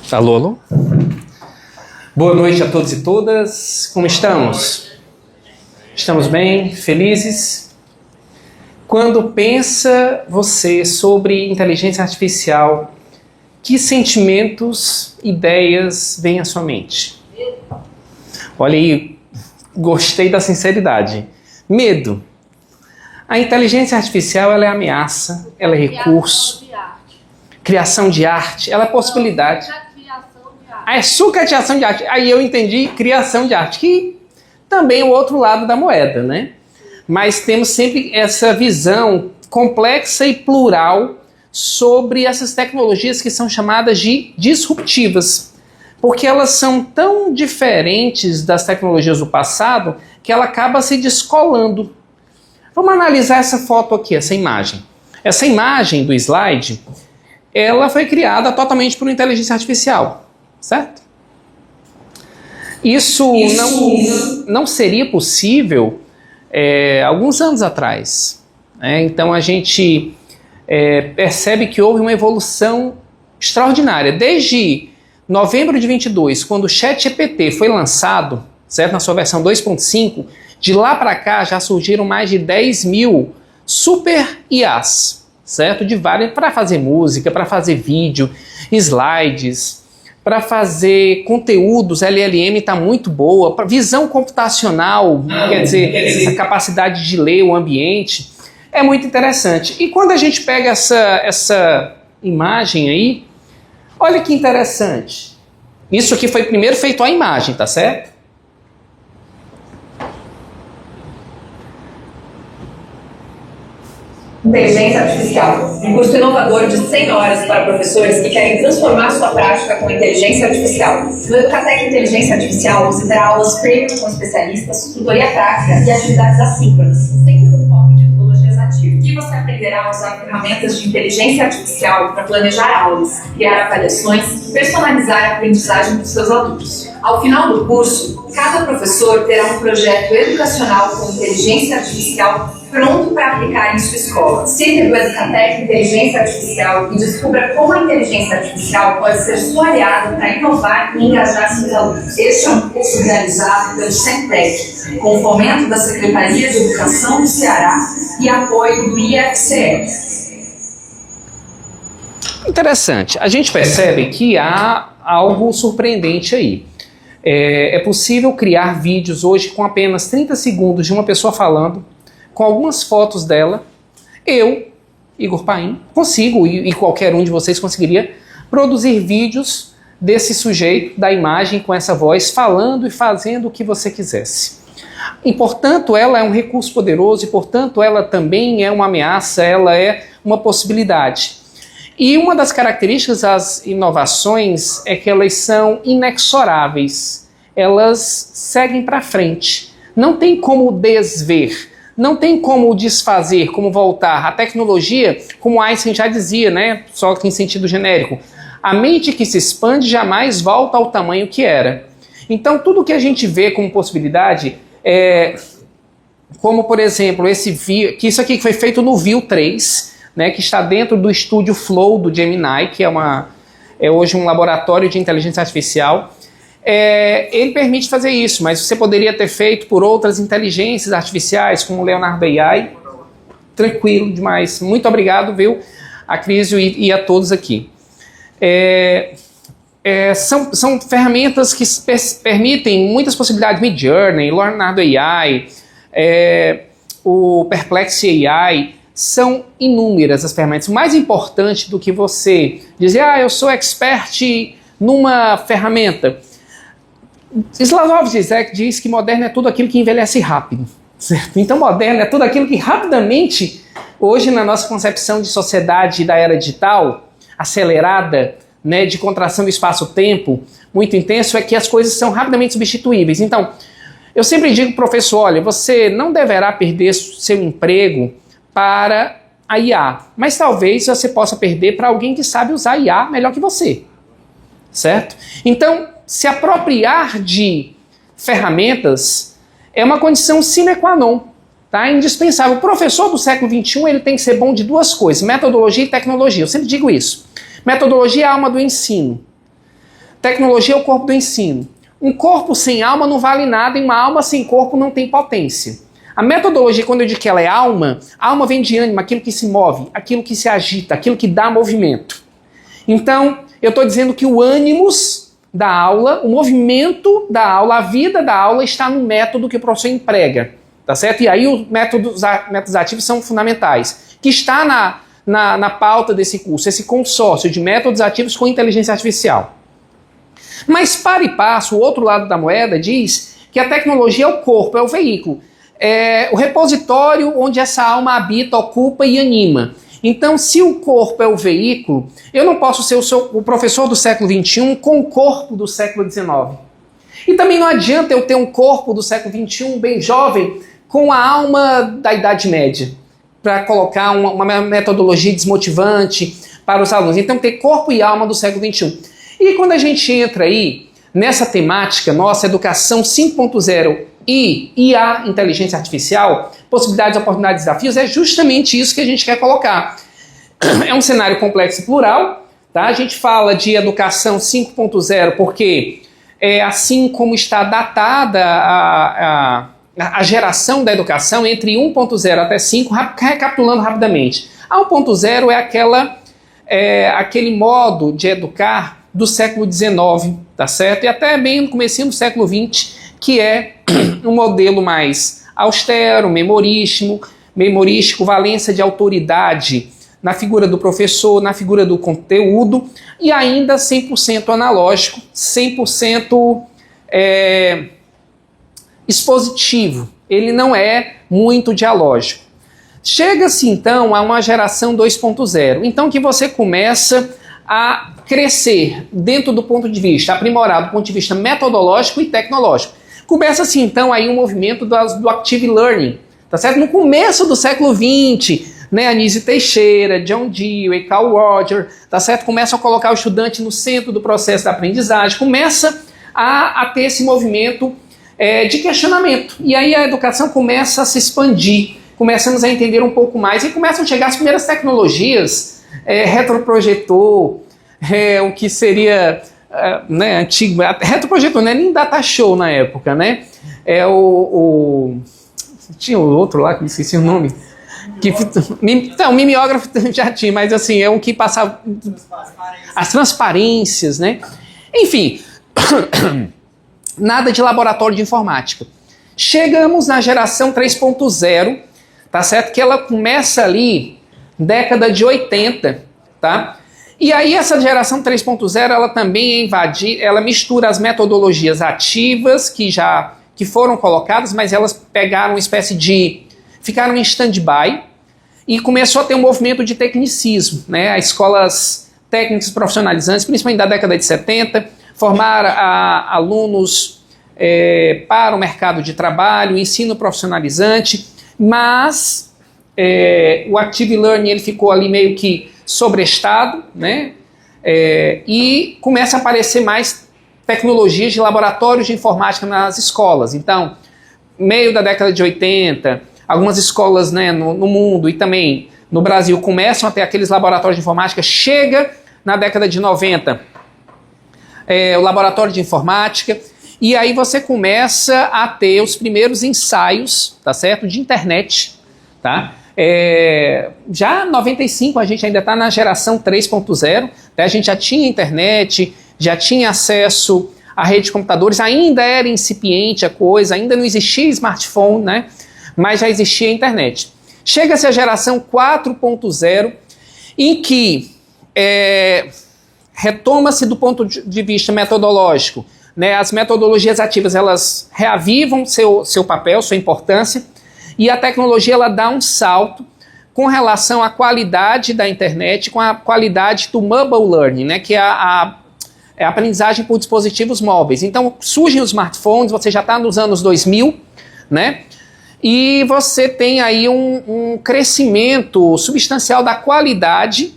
Alô, alô? Boa noite a todos e todas. Como estamos? Estamos bem? Felizes? Quando pensa você sobre inteligência artificial, que sentimentos, ideias vêm à sua mente? Olha aí, gostei da sinceridade. Medo. A inteligência artificial, ela é ameaça, ela é recurso. Criação de arte, ela é possibilidade. É sucateação de arte. Aí eu entendi criação de arte, que também é o outro lado da moeda, né? Mas temos sempre essa visão complexa e plural sobre essas tecnologias que são chamadas de disruptivas, porque elas são tão diferentes das tecnologias do passado que ela acaba se descolando. Vamos analisar essa foto aqui, essa imagem. Essa imagem do slide, ela foi criada totalmente por inteligência artificial, certo? Isso não seria possível alguns anos atrás, né? Então a gente percebe que houve uma evolução extraordinária. Desde novembro de 22, quando o ChatGPT foi lançado, certo? Na sua versão 2.5, de lá para cá já surgiram mais de 10 mil super IAs, certo? De várias, para fazer música, para fazer vídeo, slides, para fazer conteúdos. LLM está muito boa, para visão computacional, quer dizer, a capacidade de ler o ambiente, é muito interessante. E quando a gente pega essa imagem aí, olha que interessante. Isso aqui foi primeiro feito a imagem, tá certo? Inteligência Artificial, um curso inovador de 100 horas para professores que querem transformar sua prática com inteligência artificial. No Educatec Inteligência Artificial, você terá aulas premium com especialistas, tutoria prática e atividades assíncronas, sempre com foco em metodologias ativas. Aqui você aprenderá a usar ferramentas de inteligência artificial para planejar aulas, criar avaliações e personalizar a aprendizagem dos seus alunos. Ao final do curso, cada professor terá um projeto educacional com inteligência artificial pronto para aplicar em sua escola. Siga o Educatec Inteligência Artificial e descubra como a inteligência artificial pode ser sua aliada para inovar e engajar seus alunos. Este é um curso realizado pelo Centec, com fomento da Secretaria de Educação do Ceará e apoio do IFCE. Interessante. A gente percebe que há algo surpreendente aí. É possível criar vídeos hoje com apenas 30 segundos de uma pessoa falando, com algumas fotos dela. Eu, Igor Paim, consigo, e qualquer um de vocês conseguiria, produzir vídeos desse sujeito, da imagem, com essa voz, falando e fazendo o que você quisesse. E, portanto, ela é um recurso poderoso e, portanto, ela também é uma ameaça, ela é uma possibilidade. E uma das características das inovações é que elas são inexoráveis, elas seguem para frente. Não tem como desver, não tem como desfazer, como voltar. A tecnologia, como Einstein já dizia, né? Só que em sentido genérico, a mente que se expande jamais volta ao tamanho que era. Então tudo que a gente vê como possibilidade como por exemplo, que isso aqui foi feito no Veo 3, né, que está dentro do estúdio Flow do Gemini, que é hoje um laboratório de inteligência artificial. Ele permite fazer isso, mas você poderia ter feito por outras inteligências artificiais, como o Leonardo AI. Tranquilo demais. Muito obrigado, viu, a Crisio e a todos aqui. São ferramentas que permitem muitas possibilidades. Midjourney, Leonardo AI, o Perplexity AI. São inúmeras as ferramentas. O mais importante do que você dizer, eu sou expert numa ferramenta. Slavoj Zizek diz que moderno é tudo aquilo que envelhece rápido, certo? Então moderno é tudo aquilo que rapidamente, hoje na nossa concepção de sociedade da era digital, acelerada, né, de contração do espaço-tempo, muito intenso, é que as coisas são rapidamente substituíveis. Então, eu sempre digo, professor, olha, você não deverá perder seu emprego para a IA, mas talvez você possa perder para alguém que sabe usar a IA melhor que você, certo? Então, se apropriar de ferramentas é uma condição sine qua non, tá? Indispensável. O professor do século XXI ele tem que ser bom de duas coisas, metodologia e tecnologia. Eu sempre digo isso. Metodologia é a alma do ensino. Tecnologia é o corpo do ensino. Um corpo sem alma não vale nada e uma alma sem corpo não tem potência. A metodologia, quando eu digo que ela é alma, alma vem de ânima, aquilo que se move, aquilo que se agita, aquilo que dá movimento. Então, eu estou dizendo que o ânimos da aula, o movimento da aula, a vida da aula está no método que o professor emprega, tá certo? E aí os métodos ativos são fundamentais, que está na pauta desse curso, esse consórcio de métodos ativos com inteligência artificial. Mas para e passo, o outro lado da moeda diz que a tecnologia é o corpo, é o veículo, é o repositório onde essa alma habita, ocupa e anima. Então, se o corpo é o veículo, eu não posso ser o professor do século XXI com o corpo do século XIX. E também não adianta eu ter um corpo do século XXI bem jovem com a alma da Idade Média, para colocar uma metodologia desmotivante para os alunos. Então, ter corpo e alma do século XXI. E quando a gente entra aí nessa temática nossa, educação 5.0 e IA, inteligência artificial, possibilidades, oportunidades, desafios, é justamente isso que a gente quer colocar. É um cenário complexo e plural, tá? A gente fala de educação 5.0 porque é assim como está datada a geração da educação entre 1.0 até 5, recapitulando rapidamente. A 1.0 é aquele modo de educar do século XIX, tá certo? E até bem no comecinho do século XX, que é um modelo mais austero, memorístico, valência de autoridade na figura do professor, na figura do conteúdo, e ainda 100% analógico, 100% expositivo. Ele não é muito dialógico. Chega-se então a uma geração 2.0, então que você começa a crescer dentro do ponto de vista, aprimorar do ponto de vista metodológico e tecnológico. Começa-se então aí um movimento do Active Learning, tá certo? No começo do século XX, né, Anísio Teixeira, John Dewey, Carl Rogers, tá certo? Começam a colocar o estudante no centro do processo da aprendizagem, começa a ter esse movimento de questionamento. E aí a educação começa a se expandir, começamos a entender um pouco mais e começam a chegar as primeiras tecnologias, retroprojetor, o que seria antigo, retroprojetor não é nem data show na época, né? Tinha o outro lá que me esqueci o nome. Então, mimeógrafo já tinha, mas assim, é o que passava as transparências, né? Enfim, nada de laboratório de informática. Chegamos na geração 3.0, tá certo? Que ela começa ali, década de 80, tá? E aí essa geração 3.0, ela também ela mistura as metodologias ativas que foram colocadas, mas elas pegaram uma espécie ficaram em stand-by e começou a ter um movimento de tecnicismo, né? As escolas técnicas profissionalizantes, principalmente da década de 70, formaram alunos para o mercado de trabalho, ensino profissionalizante, mas o Active Learning ele ficou ali meio que sobrestado, né? E começa a aparecer mais tecnologias de laboratórios de informática nas escolas. Então, meio da década de 80, algumas escolas, né, no mundo e também no Brasil começam a ter aqueles laboratórios de informática. Chega na década de 90 o laboratório de informática, e aí você começa a ter os primeiros ensaios, tá certo, de internet, tá? Já em 95 a gente ainda está na geração 3.0, né? A gente já tinha internet, já tinha acesso à rede de computadores, ainda era incipiente a coisa, ainda não existia smartphone, né? Mas já existia a internet. Chega-se a geração 4.0, em que retoma-se do ponto de vista metodológico, né? As metodologias ativas elas reavivam seu papel, sua importância, e a tecnologia ela dá um salto com relação à qualidade da internet, com a qualidade do mobile learning, né, que é a aprendizagem por dispositivos móveis. Então surgem os smartphones, você já está nos anos 2000, né, e você tem aí um crescimento substancial da qualidade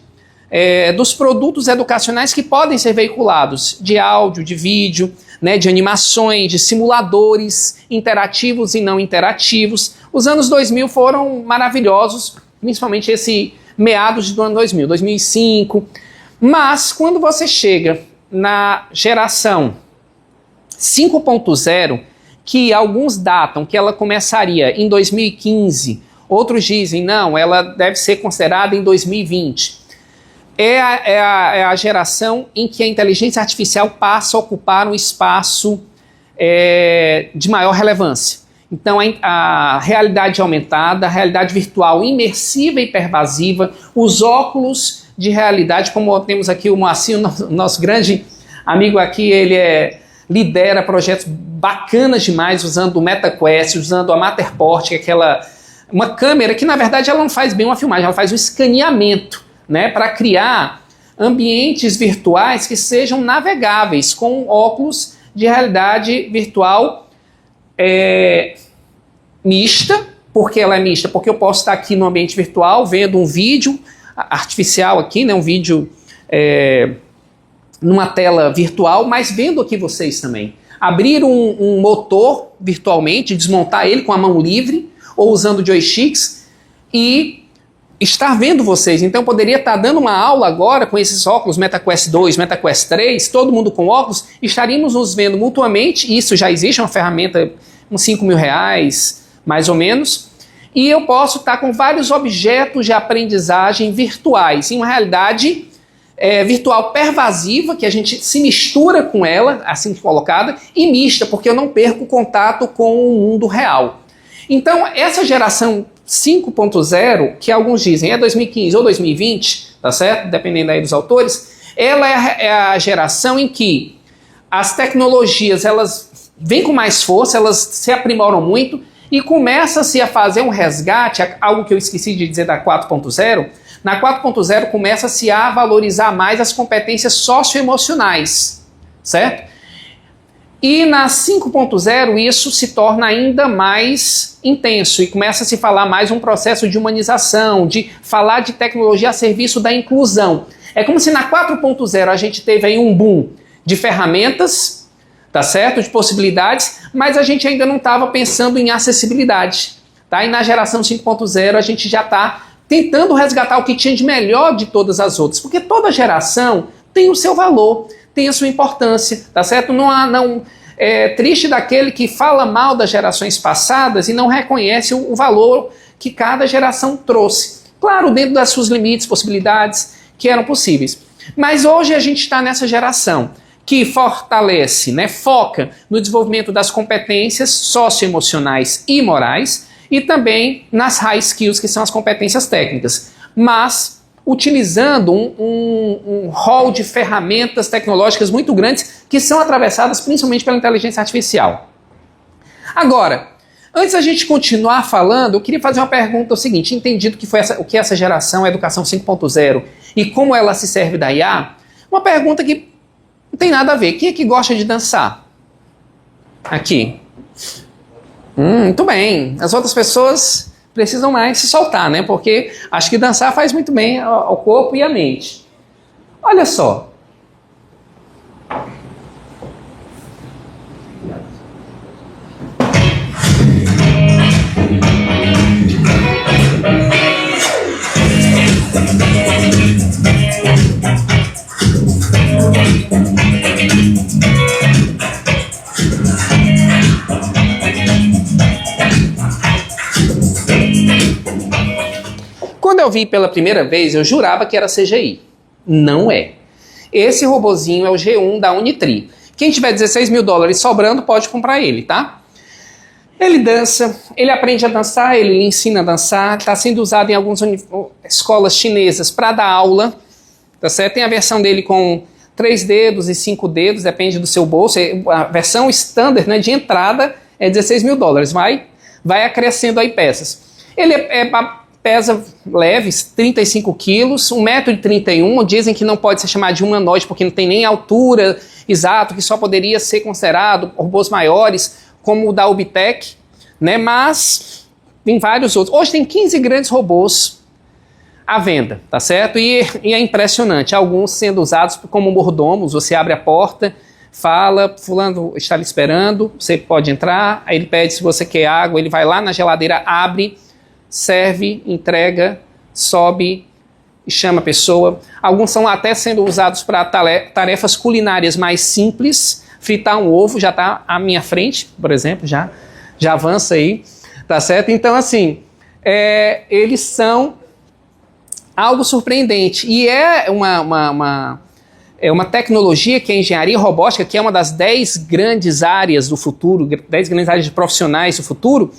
dos produtos educacionais que podem ser veiculados, de áudio, de vídeo, né, de animações, de simuladores interativos e não interativos. Os anos 2000 foram maravilhosos, principalmente esse meados do ano 2000, 2005. Mas quando você chega na geração 5.0, que alguns datam que ela começaria em 2015, outros dizem, não, ela deve ser considerada em 2020. É a geração em que a inteligência artificial passa a ocupar um espaço de maior relevância. Então, a realidade aumentada, a realidade virtual imersiva e pervasiva, os óculos de realidade, como temos aqui o Moacir, nosso grande amigo aqui, ele lidera projetos bacanas demais, usando o MetaQuest, usando a Matterport, que é uma câmera que, na verdade, ela não faz bem uma filmagem, ela faz um escaneamento, né, para criar ambientes virtuais que sejam navegáveis com óculos de realidade virtual mista. Por que ela é mista? Porque eu posso estar aqui no ambiente virtual vendo um vídeo artificial aqui, né, um vídeo numa tela virtual, mas vendo aqui vocês também. Abrir um motor virtualmente, desmontar ele com a mão livre ou usando joysticks e estar vendo vocês. Então eu poderia estar dando uma aula agora com esses óculos MetaQuest 2, MetaQuest 3, todo mundo com óculos, estaríamos nos vendo mutuamente. Isso já existe, uma ferramenta, uns R$5.000, mais ou menos, e eu posso estar com vários objetos de aprendizagem virtuais, em uma realidade virtual pervasiva, que a gente se mistura com ela, assim colocada, e mista, porque eu não perco contato com o mundo real. Então, essa geração 5.0, que alguns dizem é 2015 ou 2020, tá certo? Dependendo aí dos autores, ela é a geração em que as tecnologias, elas vêm com mais força, elas se aprimoram muito e começa-se a fazer um resgate, algo que eu esqueci de dizer da 4.0. Na 4.0 começa-se a valorizar mais as competências socioemocionais, certo? E na 5.0 isso se torna ainda mais intenso e começa a se falar mais um processo de humanização, de falar de tecnologia a serviço da inclusão. É como se na 4.0 a gente teve aí um boom de ferramentas, tá certo? De possibilidades, mas a gente ainda não estava pensando em acessibilidade, tá? E na geração 5.0 a gente já está tentando resgatar o que tinha de melhor de todas as outras, porque toda geração tem o seu valor, tem a sua importância, tá certo? Não é triste daquele que fala mal das gerações passadas e não reconhece o valor que cada geração trouxe. Claro, dentro das suas limites, possibilidades que eram possíveis. Mas hoje a gente está nessa geração que fortalece, né, foca no desenvolvimento das competências socioemocionais e morais e também nas high skills, que são as competências técnicas. Mas utilizando um rol de ferramentas tecnológicas muito grandes que são atravessadas principalmente pela inteligência artificial. Agora, antes da gente continuar falando, eu queria fazer uma pergunta, o seguinte, entendido que foi o que essa geração, a educação 5.0 e como ela se serve da IA, uma pergunta que não tem nada a ver. Quem é que gosta de dançar? Aqui. Muito bem. As outras pessoas precisam mais se soltar, né? Porque acho que dançar faz muito bem ao corpo e à mente. Olha só. Quando eu vi pela primeira vez, eu jurava que era CGI. Não é. Esse robozinho é o G1 da Unitree. Quem tiver $16.000 sobrando pode comprar ele, tá? Ele dança, ele aprende a dançar, ele lhe ensina a dançar, está sendo usado em algumas escolas chinesas para dar aula, tá certo? Tem a versão dele com 3 dedos e 5 dedos, depende do seu bolso. A versão standard, né, de entrada é $16.000, vai acrescendo aí peças. Ele pesa leves, 35 quilos, 1,31 m, dizem que não pode ser chamado de humanoide porque não tem nem altura exato, que só poderia ser considerado robôs maiores, como o da Ubitec, né? Mas tem vários outros. Hoje tem 15 grandes robôs à venda, tá certo? E é impressionante, alguns sendo usados como mordomos. Você abre a porta, fala, fulano está lhe esperando, você pode entrar, aí ele pede se você quer água, ele vai lá na geladeira, abre, serve, entrega, sobe chama a pessoa. Alguns são até sendo usados para tarefas culinárias mais simples. Fritar um ovo já está à minha frente, por exemplo, já avança aí, tá certo? Então, assim, eles são algo surpreendente. E é uma tecnologia que é a engenharia robótica, que é uma das 10 grandes áreas do futuro, 10 grandes áreas de profissionais do futuro,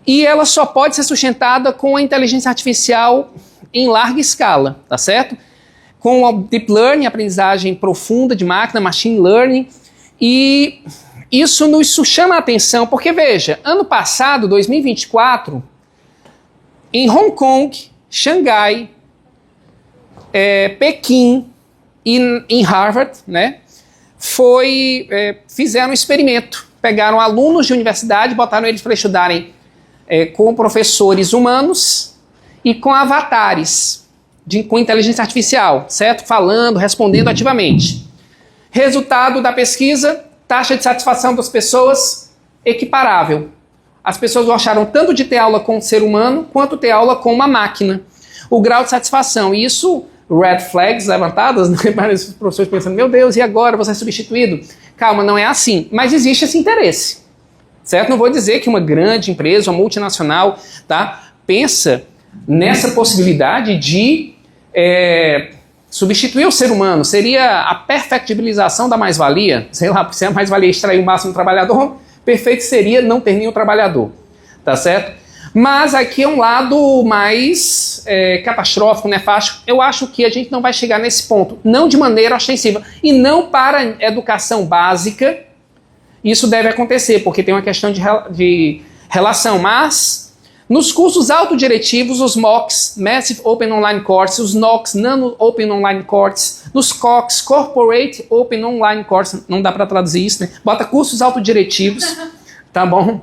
e ela só pode ser sustentada com a inteligência artificial em larga escala, tá certo? Com o deep learning, aprendizagem profunda de máquina, machine learning, e isso nos chama a atenção, porque veja, ano passado, 2024, em Hong Kong, Xangai, Pequim e em Harvard, né, fizeram um experimento. Pegaram alunos de universidade, botaram eles para estudarem com professores humanos e com avatares, com inteligência artificial, certo? Falando, respondendo ativamente. Resultado da pesquisa, taxa de satisfação das pessoas equiparável. As pessoas gostaram tanto de ter aula com um ser humano, quanto ter aula com uma máquina. O grau de satisfação, e isso, red flags levantadas, né? Vários professores pensando, meu Deus, e agora, você é substituído? Calma, não é assim, mas existe esse interesse, certo? Não vou dizer que uma grande empresa, uma multinacional, tá, pensa nessa possibilidade de substituir o ser humano. Seria a perfectibilização da mais-valia, sei lá, porque se a mais-valia extrair o máximo do trabalhador, perfeito seria não ter nenhum trabalhador, tá certo? Mas aqui é um lado mais catastrófico, nefasto. Eu acho que a gente não vai chegar nesse ponto, não de maneira ostensiva, e não para educação básica. Isso deve acontecer, porque tem uma questão de relação, mas nos cursos autodiretivos, os MOOCs, Massive Open Online Courses, os NOCs, Nano Open Online Courses, nos COCs, Corporate Open Online Courses, não dá para traduzir isso, né? Bota cursos autodiretivos, tá bom?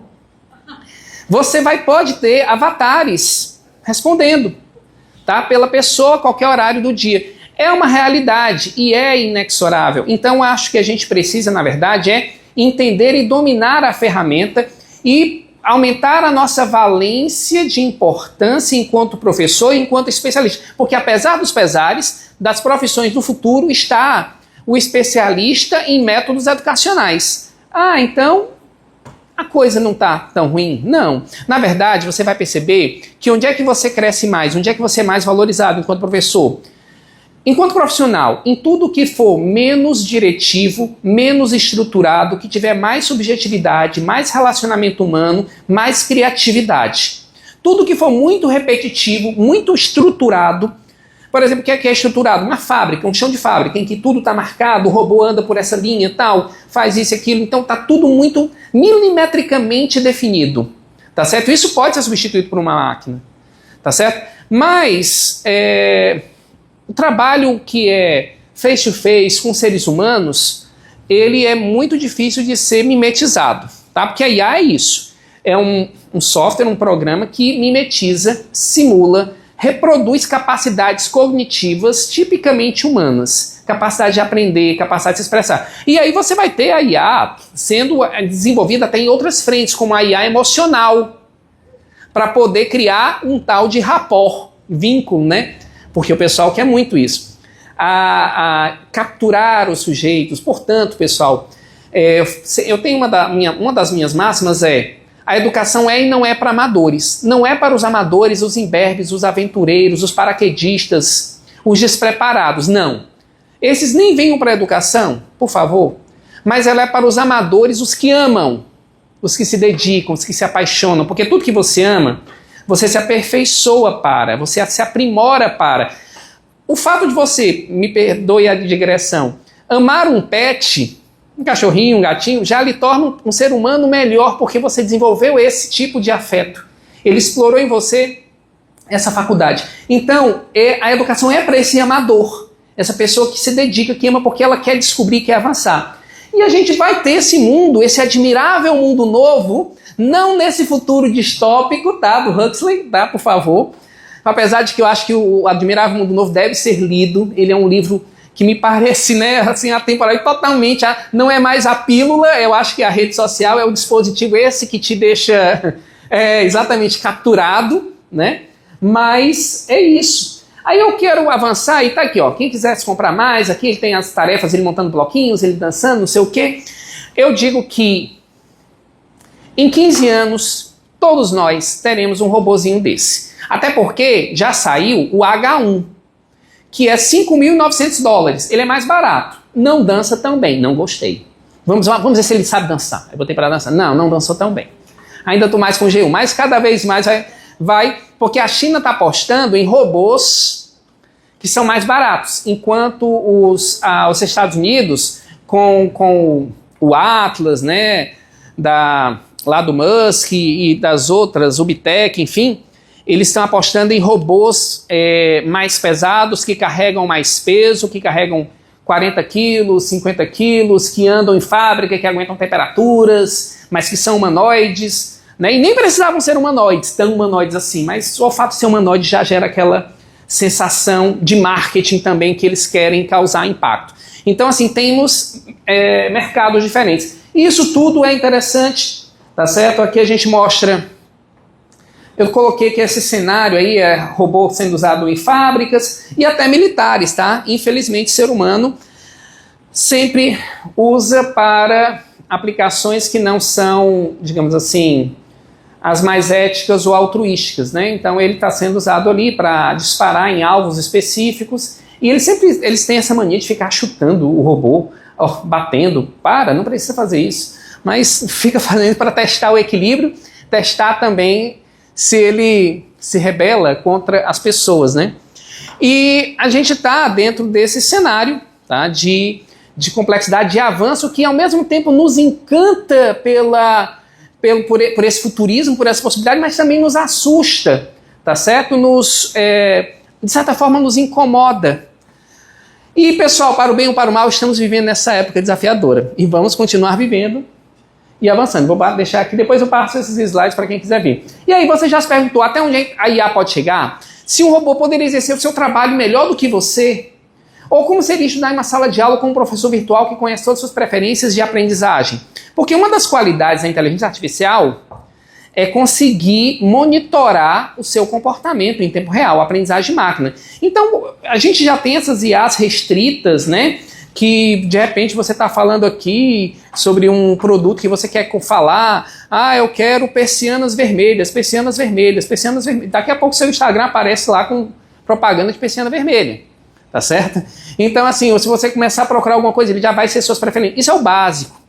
Você pode ter avatares respondendo, tá? Pela pessoa a qualquer horário do dia. É uma realidade e é inexorável. Então acho que a gente precisa, na verdade, entender e dominar a ferramenta e aumentar a nossa valência de importância enquanto professor e enquanto especialista. Porque apesar dos pesares, das profissões do futuro está o especialista em métodos educacionais. Ah, então a coisa não está tão ruim? Não. Na verdade, você vai perceber que onde é que você cresce mais, onde é que você é mais valorizado enquanto professor? Enquanto profissional, em tudo que for menos diretivo, menos estruturado, que tiver mais subjetividade, mais relacionamento humano, mais criatividade. Tudo que for muito repetitivo, muito estruturado. Por exemplo, o que é estruturado? Uma fábrica, um chão de fábrica, em que tudo está marcado, o robô anda por essa linha e tal, faz isso e aquilo, então está tudo muito milimetricamente definido. Tá certo? Isso pode ser substituído por uma máquina. Tá certo? Mas o trabalho que é face-to-face com seres humanos, ele é muito difícil de ser mimetizado, tá? Porque a IA é isso. É um software, um programa que mimetiza, simula, reproduz capacidades cognitivas tipicamente humanas. Capacidade de aprender, capacidade de se expressar. E aí você vai ter a IA sendo desenvolvida até em outras frentes, como a IA emocional, para poder criar um tal de rapport, vínculo, né? Porque o pessoal quer muito isso. A capturar os sujeitos. Portanto, pessoal, eu tenho uma das minhas máximas a educação é e não é para amadores. Não é para os amadores, os imberbes, os aventureiros, os paraquedistas, os despreparados. Não. Esses nem venham para a educação, por favor. Mas ela é para os amadores, os que amam, os que se dedicam, os que se apaixonam. Porque tudo que você ama, você se aperfeiçoa para, você se aprimora para. O fato de você, me perdoe a digressão, amar um pet, um cachorrinho, um gatinho, já lhe torna um ser humano melhor, porque você desenvolveu esse tipo de afeto. Ele explorou em você essa faculdade. Então, a educação é para esse amador, essa pessoa que se dedica, que ama porque ela quer descobrir, quer avançar. E a gente vai ter esse mundo, esse admirável mundo novo, não nesse futuro distópico, tá, do Huxley, tá, por favor. Apesar de que eu acho que o Admirável Mundo Novo deve ser lido, ele é um livro que me parece, né, assim, atemporal e totalmente, não é mais a pílula, eu acho que a rede social é o dispositivo esse que te deixa exatamente capturado, né, mas é isso. Aí eu quero avançar e tá aqui, ó. Quem quisesse comprar mais, aqui ele tem as tarefas, ele montando bloquinhos, ele dançando, não sei o quê. Eu digo que em 15 anos, todos nós teremos um robozinho desse. Até porque já saiu o H1, que é $5.900. Ele é mais barato. Não dança tão bem, não gostei. Vamos ver se ele sabe dançar. Eu botei para dançar. Não dançou tão bem. Ainda estou mais com G1, mas cada vez mais vai, porque a China está apostando em robôs que são mais baratos, enquanto os Estados Unidos, com o Atlas, né, lá do Musk e das outras, Ubitec, enfim, eles estão apostando em robôs mais pesados, que carregam mais peso, que carregam 40 quilos, 50 quilos, que andam em fábrica, que aguentam temperaturas, mas que são humanoides, né? E nem precisavam ser humanoides, tão humanoides assim, mas só o fato de ser humanoide já gera aquela sensação de marketing também que eles querem causar impacto. Então, assim, temos mercados diferentes. E isso tudo é interessante, tá certo? Aqui a gente mostra... Eu coloquei que esse cenário aí é robô sendo usado em fábricas e até militares, tá? Infelizmente, o ser humano sempre usa para aplicações que não são, digamos assim, as mais éticas ou altruísticas, né? Então ele está sendo usado ali para disparar em alvos específicos e eles têm essa mania de ficar chutando o robô, batendo. Não precisa fazer isso, mas fica fazendo para testar o equilíbrio, testar também se ele se rebela contra as pessoas, né? E a gente está dentro desse cenário, tá, de complexidade, de avanço, que ao mesmo tempo nos encanta por esse futurismo, por essa possibilidade, mas também nos assusta, tá certo? De certa forma nos incomoda. E pessoal, para o bem ou para o mal, estamos vivendo nessa época desafiadora e vamos continuar vivendo e avançando. Vou deixar aqui, depois eu passo esses slides para quem quiser ver. E aí você já se perguntou até onde a IA pode chegar? Se um robô poderia exercer o seu trabalho melhor do que você? Ou como seria estudar em uma sala de aula com um professor virtual que conhece todas as suas preferências de aprendizagem? Porque uma das qualidades da inteligência artificial é conseguir monitorar o seu comportamento em tempo real, a aprendizagem de máquina. Então, a gente já tem essas IAs restritas, né? Que de repente você está falando aqui sobre um produto que você quer falar, eu quero persianas vermelhas, persianas vermelhas, persianas vermelhas. Daqui a pouco seu Instagram aparece lá com propaganda de persiana vermelha, tá certo? Então assim, se você começar a procurar alguma coisa, ele já vai ser suas preferências. Isso é o básico.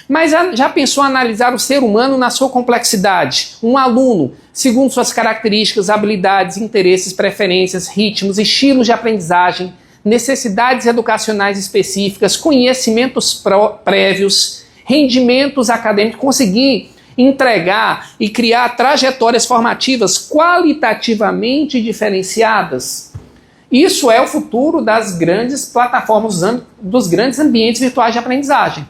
Mas já pensou em analisar o ser humano na sua complexidade? Um aluno, segundo suas características, habilidades, interesses, preferências, ritmos, estilos de aprendizagem, necessidades educacionais específicas, conhecimentos prévios, rendimentos acadêmicos, conseguir entregar e criar trajetórias formativas qualitativamente diferenciadas. Isso é o futuro das grandes plataformas, dos grandes ambientes virtuais de aprendizagem,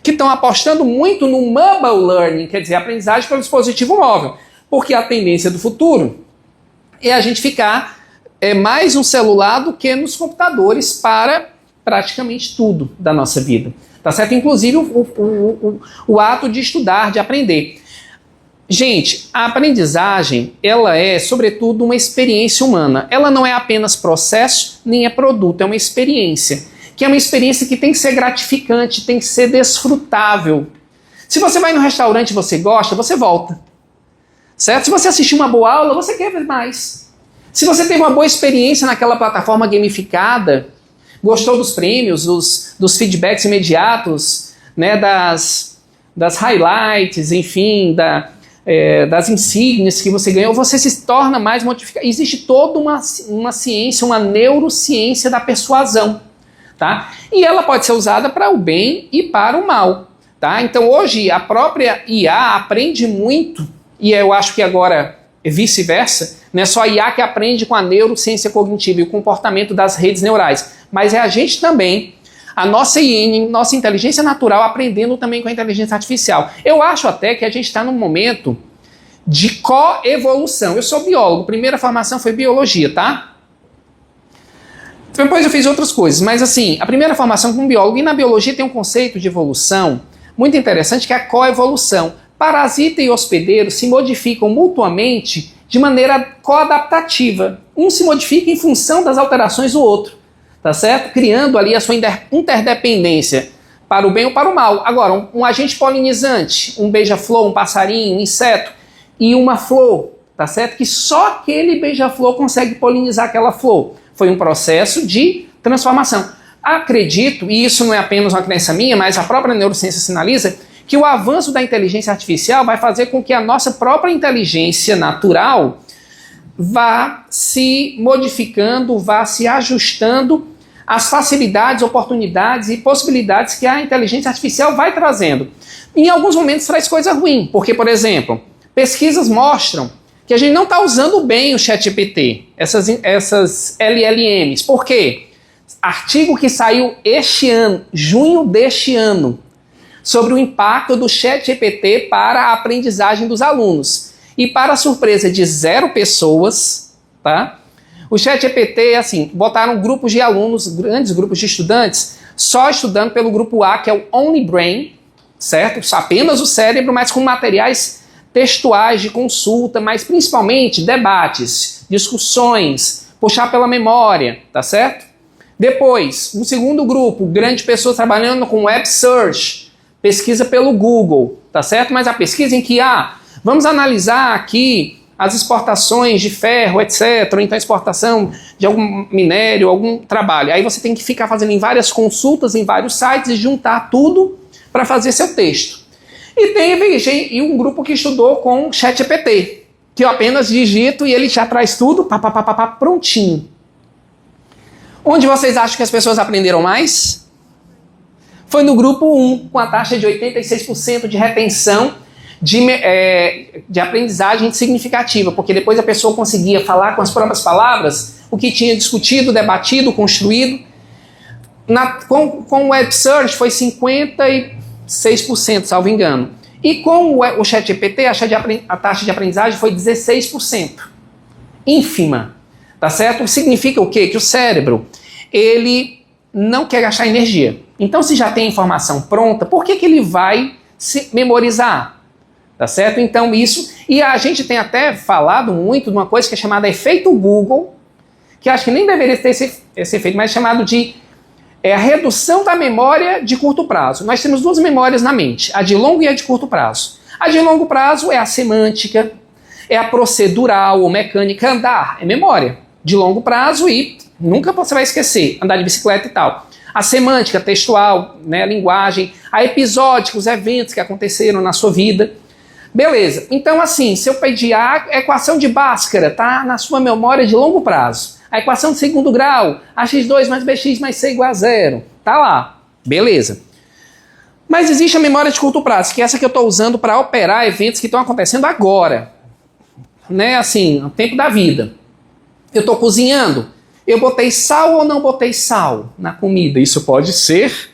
que estão apostando muito no mobile learning, quer dizer, aprendizagem pelo dispositivo móvel, porque a tendência do futuro é a gente ficar mais no celular do que nos computadores para praticamente tudo da nossa vida. Tá certo? Inclusive o ato de estudar, de aprender. Gente, a aprendizagem, ela é, sobretudo, uma experiência humana. Ela não é apenas processo, nem é produto, é uma experiência. Que é uma experiência que tem que ser gratificante, tem que ser desfrutável. Se você vai no restaurante e você gosta, você volta. Certo? Se você assistiu uma boa aula, você quer ver mais. Se você teve uma boa experiência naquela plataforma gamificada, gostou dos prêmios, dos feedbacks imediatos, né, das highlights, enfim, das insígnias que você ganhou, você se torna mais motivado. Existe toda uma ciência, uma neurociência da persuasão, tá? E ela pode ser usada para o bem e para o mal, tá? Então hoje a própria IA aprende muito, e eu acho que agora é vice-versa, não é só a IA que aprende com a neurociência cognitiva e o comportamento das redes neurais, mas é a gente também, a nossa IN, nossa inteligência natural, aprendendo também com a inteligência artificial. Eu acho até que a gente está num momento de coevolução. Eu sou biólogo, primeira formação foi biologia, tá? Depois eu fiz outras coisas, mas assim, a primeira formação como biólogo, e na biologia tem um conceito de evolução muito interessante que é a coevolução. Parasita e hospedeiro se modificam mutuamente de maneira coadaptativa. Um se modifica em função das alterações do outro, tá certo? Criando ali a sua interdependência para o bem ou para o mal. Agora, um agente polinizante, um beija-flor, um passarinho, um inseto e uma flor, tá certo? Que só aquele beija-flor consegue polinizar aquela flor. Foi um processo de transformação. Acredito, e isso não é apenas uma crença minha, mas a própria neurociência sinaliza, que o avanço da inteligência artificial vai fazer com que a nossa própria inteligência natural vá se modificando, vá se ajustando às facilidades, oportunidades e possibilidades que a inteligência artificial vai trazendo. Em alguns momentos traz coisa ruim, porque, por exemplo, pesquisas mostram que a gente não está usando bem o ChatGPT, essas LLMs. Por quê? Artigo que saiu este ano, junho deste ano, sobre o impacto do ChatGPT para a aprendizagem dos alunos. E para a surpresa de 0 pessoas, tá? O ChatGPT, assim, botaram grupos de alunos, grandes grupos de estudantes, só estudando pelo grupo A, que é o Only Brain, certo? Apenas o cérebro, mas com materiais textuais de consulta, mas principalmente debates, discussões, puxar pela memória, tá certo? Depois, um segundo grupo, grande pessoas trabalhando com web search, pesquisa pelo Google, tá certo? Mas a pesquisa em que, vamos analisar aqui as exportações de ferro, etc., ou então a exportação de algum minério, algum trabalho. Aí você tem que ficar fazendo em várias consultas, em vários sites e juntar tudo para fazer seu texto. E teve um grupo que estudou com ChatGPT, que eu apenas digito e ele já traz tudo, prontinho. Onde vocês acham que as pessoas aprenderam mais? Foi no grupo 1, com a taxa de 86% de retenção de aprendizagem significativa, porque depois a pessoa conseguia falar com as próprias palavras o que tinha discutido, debatido, construído. Com o Web Search foi 56%, salvo engano. E com o ChatGPT a taxa de aprendizagem foi 16%. Ínfima. Tá certo? Significa o quê? Que o cérebro, ele não quer gastar energia. Então, se já tem informação pronta, por que ele vai se memorizar? Tá certo? Então, isso... E a gente tem até falado muito de uma coisa que é chamada efeito Google, que acho que nem deveria ter esse efeito, mas é chamado de a redução da memória de curto prazo. Nós temos 2 memórias na mente, a de longo e a de curto prazo. A de longo prazo é a semântica, é a procedural ou mecânica. Andar é memória de longo prazo e nunca você vai esquecer, andar de bicicleta e tal. A semântica, textual, né, a linguagem, a episódica, os eventos que aconteceram na sua vida. Beleza, então assim, se eu pedir a equação de Bhaskara, tá na sua memória de longo prazo. A equação de segundo grau, ax2 mais bx mais c igual a 0, tá lá, beleza. Mas existe a memória de curto prazo, que é essa que eu estou usando para operar eventos que estão acontecendo agora. Né, assim, no tempo da vida. Eu estou cozinhando, eu botei sal ou não botei sal na comida? Isso pode ser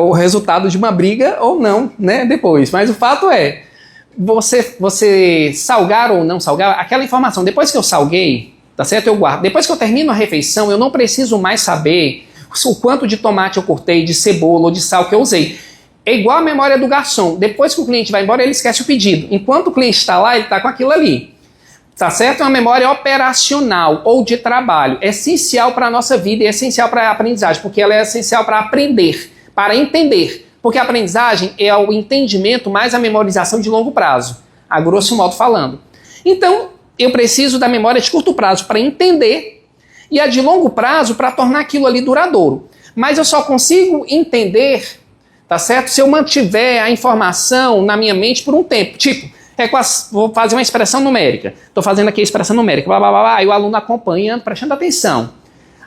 o resultado de uma briga ou não, né, depois. Mas o fato é, você salgar ou não salgar, aquela informação, depois que eu salguei, tá certo? Eu guardo. Depois que eu termino a refeição, eu não preciso mais saber o quanto de tomate eu cortei, de cebola ou de sal que eu usei. É igual a memória do garçom. Depois que o cliente vai embora, ele esquece o pedido. Enquanto o cliente está lá, ele está com aquilo ali. Tá certo? É uma memória operacional ou de trabalho. É essencial para a nossa vida e é essencial para a aprendizagem, porque ela é essencial para aprender, para entender. Porque a aprendizagem é o entendimento mais a memorização de longo prazo, a grosso modo falando. Então, eu preciso da memória de curto prazo para entender e a de longo prazo para tornar aquilo ali duradouro. Mas eu só consigo entender, tá certo? Se eu mantiver a informação na minha mente por um tempo. Tipo, vou fazer uma expressão numérica. Estou fazendo aqui a expressão numérica, blá, blá, blá, blá, e o aluno acompanhando, prestando atenção.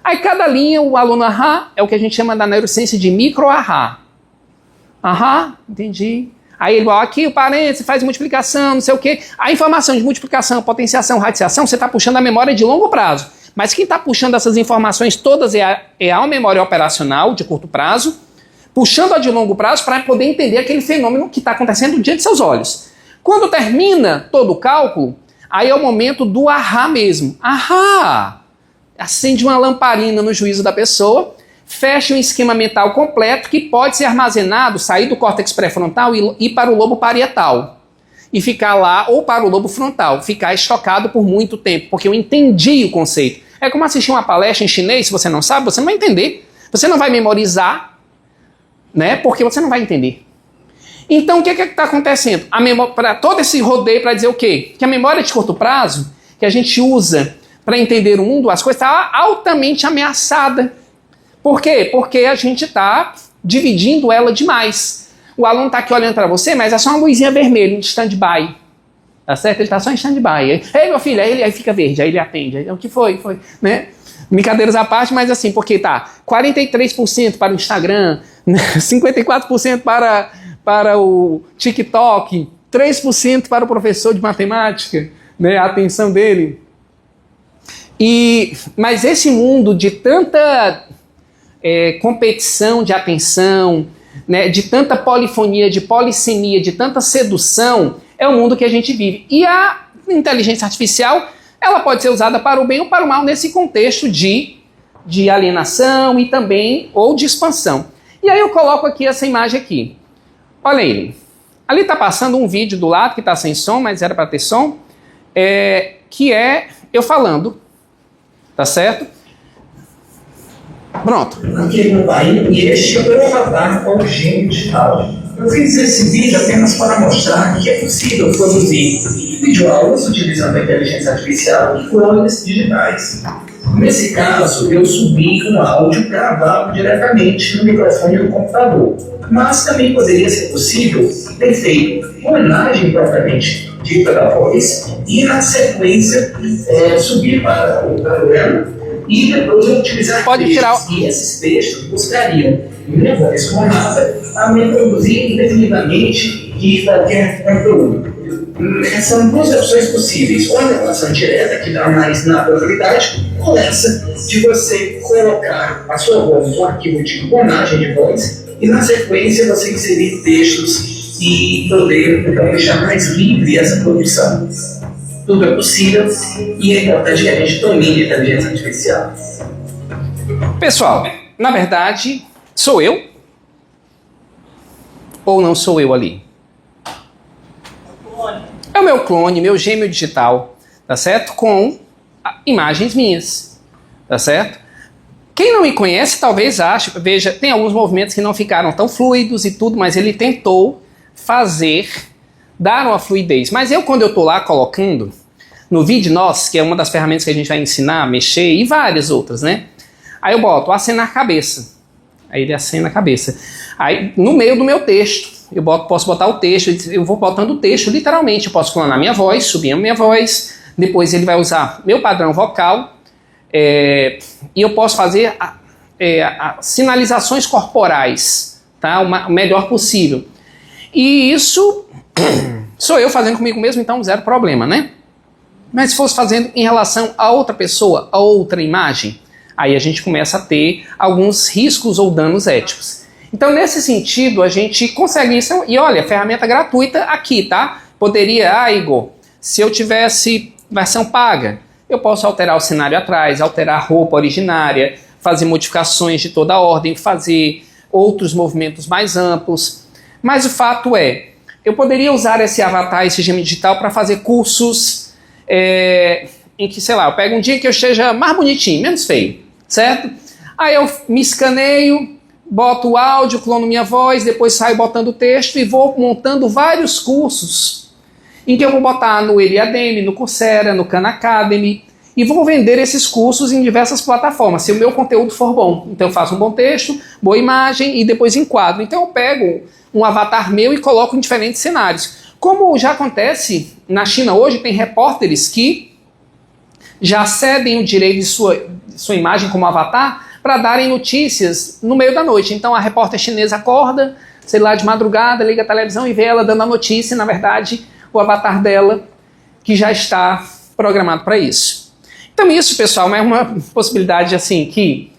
Aí cada linha, o aluno é o que a gente chama da neurociência de micro-ahá. Entendi. Aí ele, aqui o parênteses, faz multiplicação, não sei o quê. A informação de multiplicação, potenciação, radiciação, você está puxando a memória de longo prazo. Mas quem está puxando essas informações todas é a memória operacional de curto prazo, puxando a de longo prazo para poder entender aquele fenômeno que está acontecendo diante de seus olhos. Quando termina todo o cálculo, aí é o momento do ahá mesmo. Acende uma lamparina no juízo da pessoa, fecha um esquema mental completo que pode ser armazenado, sair do córtex pré-frontal e ir para o lobo parietal. e ficar lá, ou para o lobo frontal, ficar estocado por muito tempo, porque eu entendi o conceito. É como assistir uma palestra em chinês, se você não sabe, você não vai entender. Você não vai memorizar, né? Porque você não vai entender. Então, o que está acontecendo? Para todo esse rodeio para dizer o quê? Que a memória de curto prazo, que a gente usa para entender o mundo, as coisas, está altamente ameaçada. Por quê? Porque a gente está dividindo ela demais. O aluno está aqui olhando para você, mas é só uma luzinha vermelha, em stand-by. Tá certo? Ele está só em stand-by. Ei, meu filho, aí fica verde, aí ele atende. Aí, o que foi? Né? Brincadeiras à parte, mas assim, porque tá 43% para o Instagram, 54% para o TikTok, 3% para o professor de matemática, né? A atenção dele. Mas esse mundo de tanta competição de atenção, né, de tanta polifonia, de polissemia, de tanta sedução, é o mundo que a gente vive. E a inteligência artificial, ela pode ser usada para o bem ou para o mal nesse contexto de alienação e também, ou de expansão. E aí eu coloco aqui essa imagem aqui. Olha ele. Ali está passando um vídeo do lado que está sem som, mas era para ter som, que é eu falando, tá certo? Pronto. Aqui no Bahia, e este é o meu avatar com o gênio digital. Eu fiz esse vídeo apenas para mostrar que é possível produzir videoaulas utilizando a inteligência artificial e clones digitais. Nesse caso, eu subi um áudio gravado diretamente no microfone do computador. Mas também poderia ser possível ter feito uma imagem propriamente dita da voz e, na sequência, subir para o programa e depois utilizar textos. E esses textos buscariam minha voz formada a me produzir indefinidamente de qualquer conteúdo. São duas opções possíveis, ou a gravação direta, que dá mais naturalidade, ou essa de você colocar a sua voz no arquivo de clonagem de voz e, na sequência, você inserir textos e poder, então, deixar mais livre essa produção. Tudo é possível e é importante que a gente domine a inteligência artificial. Pessoal, na verdade, sou eu? Ou não sou eu ali? É o meu clone, meu gêmeo digital, tá certo? Com imagens minhas, tá certo? Quem não me conhece talvez ache, veja, tem alguns movimentos que não ficaram tão fluidos e tudo, mas ele tentou dar uma fluidez. Mas quando eu tô lá colocando, no VidNoss, que é uma das ferramentas que a gente vai ensinar a mexer, e várias outras, né? Aí eu boto acenar cabeça. Aí ele acena a cabeça. Aí, no meio do meu texto, posso botar o texto, eu vou botando o texto literalmente. Eu posso clonar minha voz, subir a minha voz, depois ele vai usar meu padrão vocal, e eu posso fazer sinalizações corporais, tá? O melhor possível. E isso sou eu fazendo comigo mesmo, então zero problema, né? Mas se fosse fazendo em relação a outra pessoa, a outra imagem, aí a gente começa a ter alguns riscos ou danos éticos. Então, nesse sentido, a gente consegue isso. E olha, ferramenta gratuita aqui, tá? Poderia, Igor, se eu tivesse versão paga, eu posso alterar o cenário atrás, alterar a roupa originária, fazer modificações de toda a ordem, fazer outros movimentos mais amplos. Mas o fato é, eu poderia usar esse avatar, esse gêmeo digital, para fazer cursos em que, sei lá, eu pego um dia que eu esteja mais bonitinho, menos feio, certo? Aí eu me escaneio, boto o áudio, clono minha voz, depois saio botando o texto e vou montando vários cursos em que eu vou botar no Eliademy, no Coursera, no Khan Academy e vou vender esses cursos em diversas plataformas, se o meu conteúdo for bom. Então eu faço um bom texto, boa imagem e depois enquadro. Então eu pego um avatar meu e coloco em diferentes cenários. Como já acontece na China hoje, tem repórteres que já cedem o direito de sua imagem como avatar para darem notícias no meio da noite. Então a repórter chinesa acorda, sei lá, de madrugada, liga a televisão e vê ela dando a notícia, e na verdade o avatar dela que já está programado para isso. Então isso, pessoal, é uma possibilidade assim que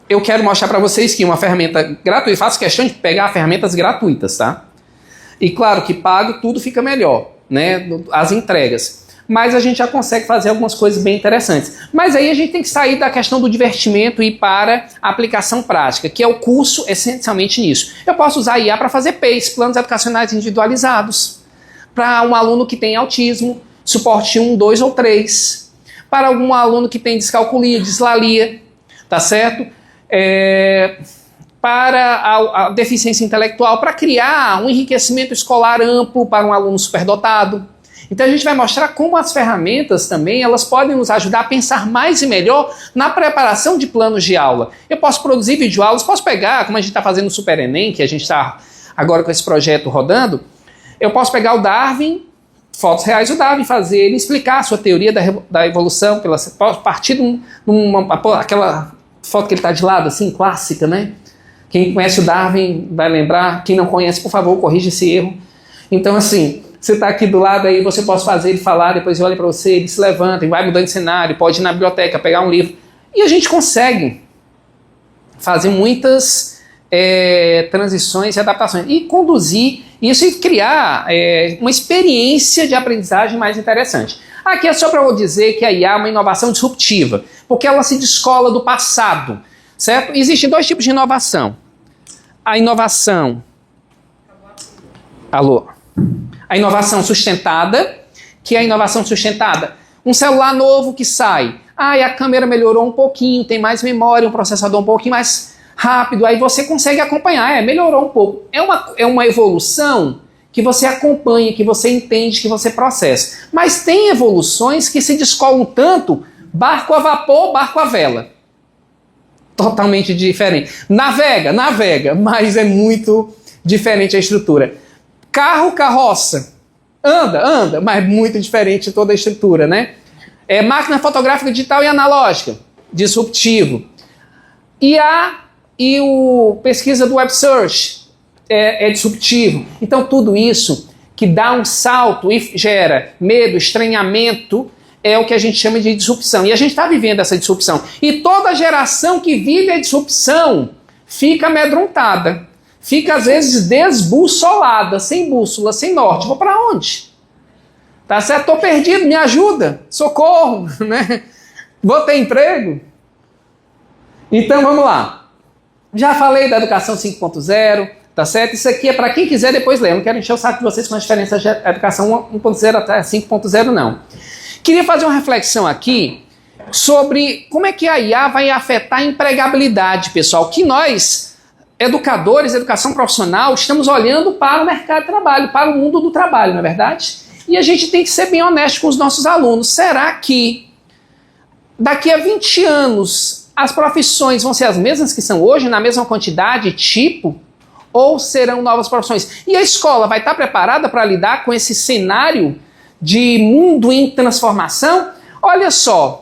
eu quero mostrar para vocês que uma ferramenta gratuita, faço questão de pegar ferramentas gratuitas, tá? E claro que pago tudo fica melhor, né? As entregas. Mas a gente já consegue fazer algumas coisas bem interessantes. Mas aí a gente tem que sair da questão do divertimento e ir para a aplicação prática, que é o curso essencialmente nisso. Eu posso usar IA para fazer PACE, planos educacionais individualizados, para um aluno que tem autismo, suporte 1, 2 ou 3, para algum aluno que tem descalculia, dislalia, tá certo? Para a deficiência intelectual, para criar um enriquecimento escolar amplo para um aluno superdotado. Então a gente vai mostrar como as ferramentas também, elas podem nos ajudar a pensar mais e melhor na preparação de planos de aula. Eu posso produzir videoaulas, posso pegar, como a gente está fazendo no Super Enem, que a gente está agora com esse projeto rodando, eu posso pegar o Darwin, fotos reais do Darwin, fazer ele explicar a sua teoria da evolução, a partir de aquela foto que ele está de lado, assim, clássica, né? Quem conhece o Darwin vai lembrar, quem não conhece, por favor, corrija esse erro. Então, assim, você está aqui do lado aí, você pode fazer ele falar, depois olha para você, ele se levanta, vai mudando de cenário, pode ir na biblioteca, pegar um livro. E a gente consegue fazer muitas transições e adaptações. E conduzir isso e criar uma experiência de aprendizagem mais interessante. Aqui é só para eu dizer que a IA é uma inovação disruptiva, porque ela se descola do passado, certo? Existem 2 tipos de inovação. A inovação... Alô? A inovação sustentada, que é a inovação sustentada. Um celular novo que sai. A câmera melhorou um pouquinho, tem mais memória, um processador um pouquinho mais rápido, aí você consegue acompanhar. Melhorou um pouco. É uma evolução que você acompanha, que você entende, que você processa. Mas tem evoluções que se descolam tanto, barco a vapor, barco a vela. Totalmente diferente. Navega, mas é muito diferente a estrutura. Carro, carroça. Anda, mas muito diferente toda a estrutura, né? Máquina fotográfica digital e analógica. Disruptivo. IA e pesquisa do Web Search. É disruptivo. Então tudo isso que dá um salto e gera medo, estranhamento, é o que a gente chama de disrupção. E a gente está vivendo essa disrupção. E toda geração que vive a disrupção fica amedrontada. Fica, às vezes, desbussolada, sem bússola, sem norte. Vou para onde? Tá certo? Estou perdido, me ajuda. Socorro, né? Vou ter emprego? Então, vamos lá. Já falei da educação 5.0, tá certo? Isso aqui é para quem quiser depois ler. Eu não quero encher o saco de vocês com a diferença de educação 1.0 até 5.0, não. Queria fazer uma reflexão aqui sobre como é que a IA vai afetar a empregabilidade, pessoal. Que nós... educadores, educação profissional, estamos olhando para o mercado de trabalho, para o mundo do trabalho, não é verdade? E a gente tem que ser bem honesto com os nossos alunos. Será que daqui a 20 anos as profissões vão ser as mesmas que são hoje, na mesma quantidade e tipo? Ou serão novas profissões? E a escola vai estar preparada para lidar com esse cenário de mundo em transformação? Olha só.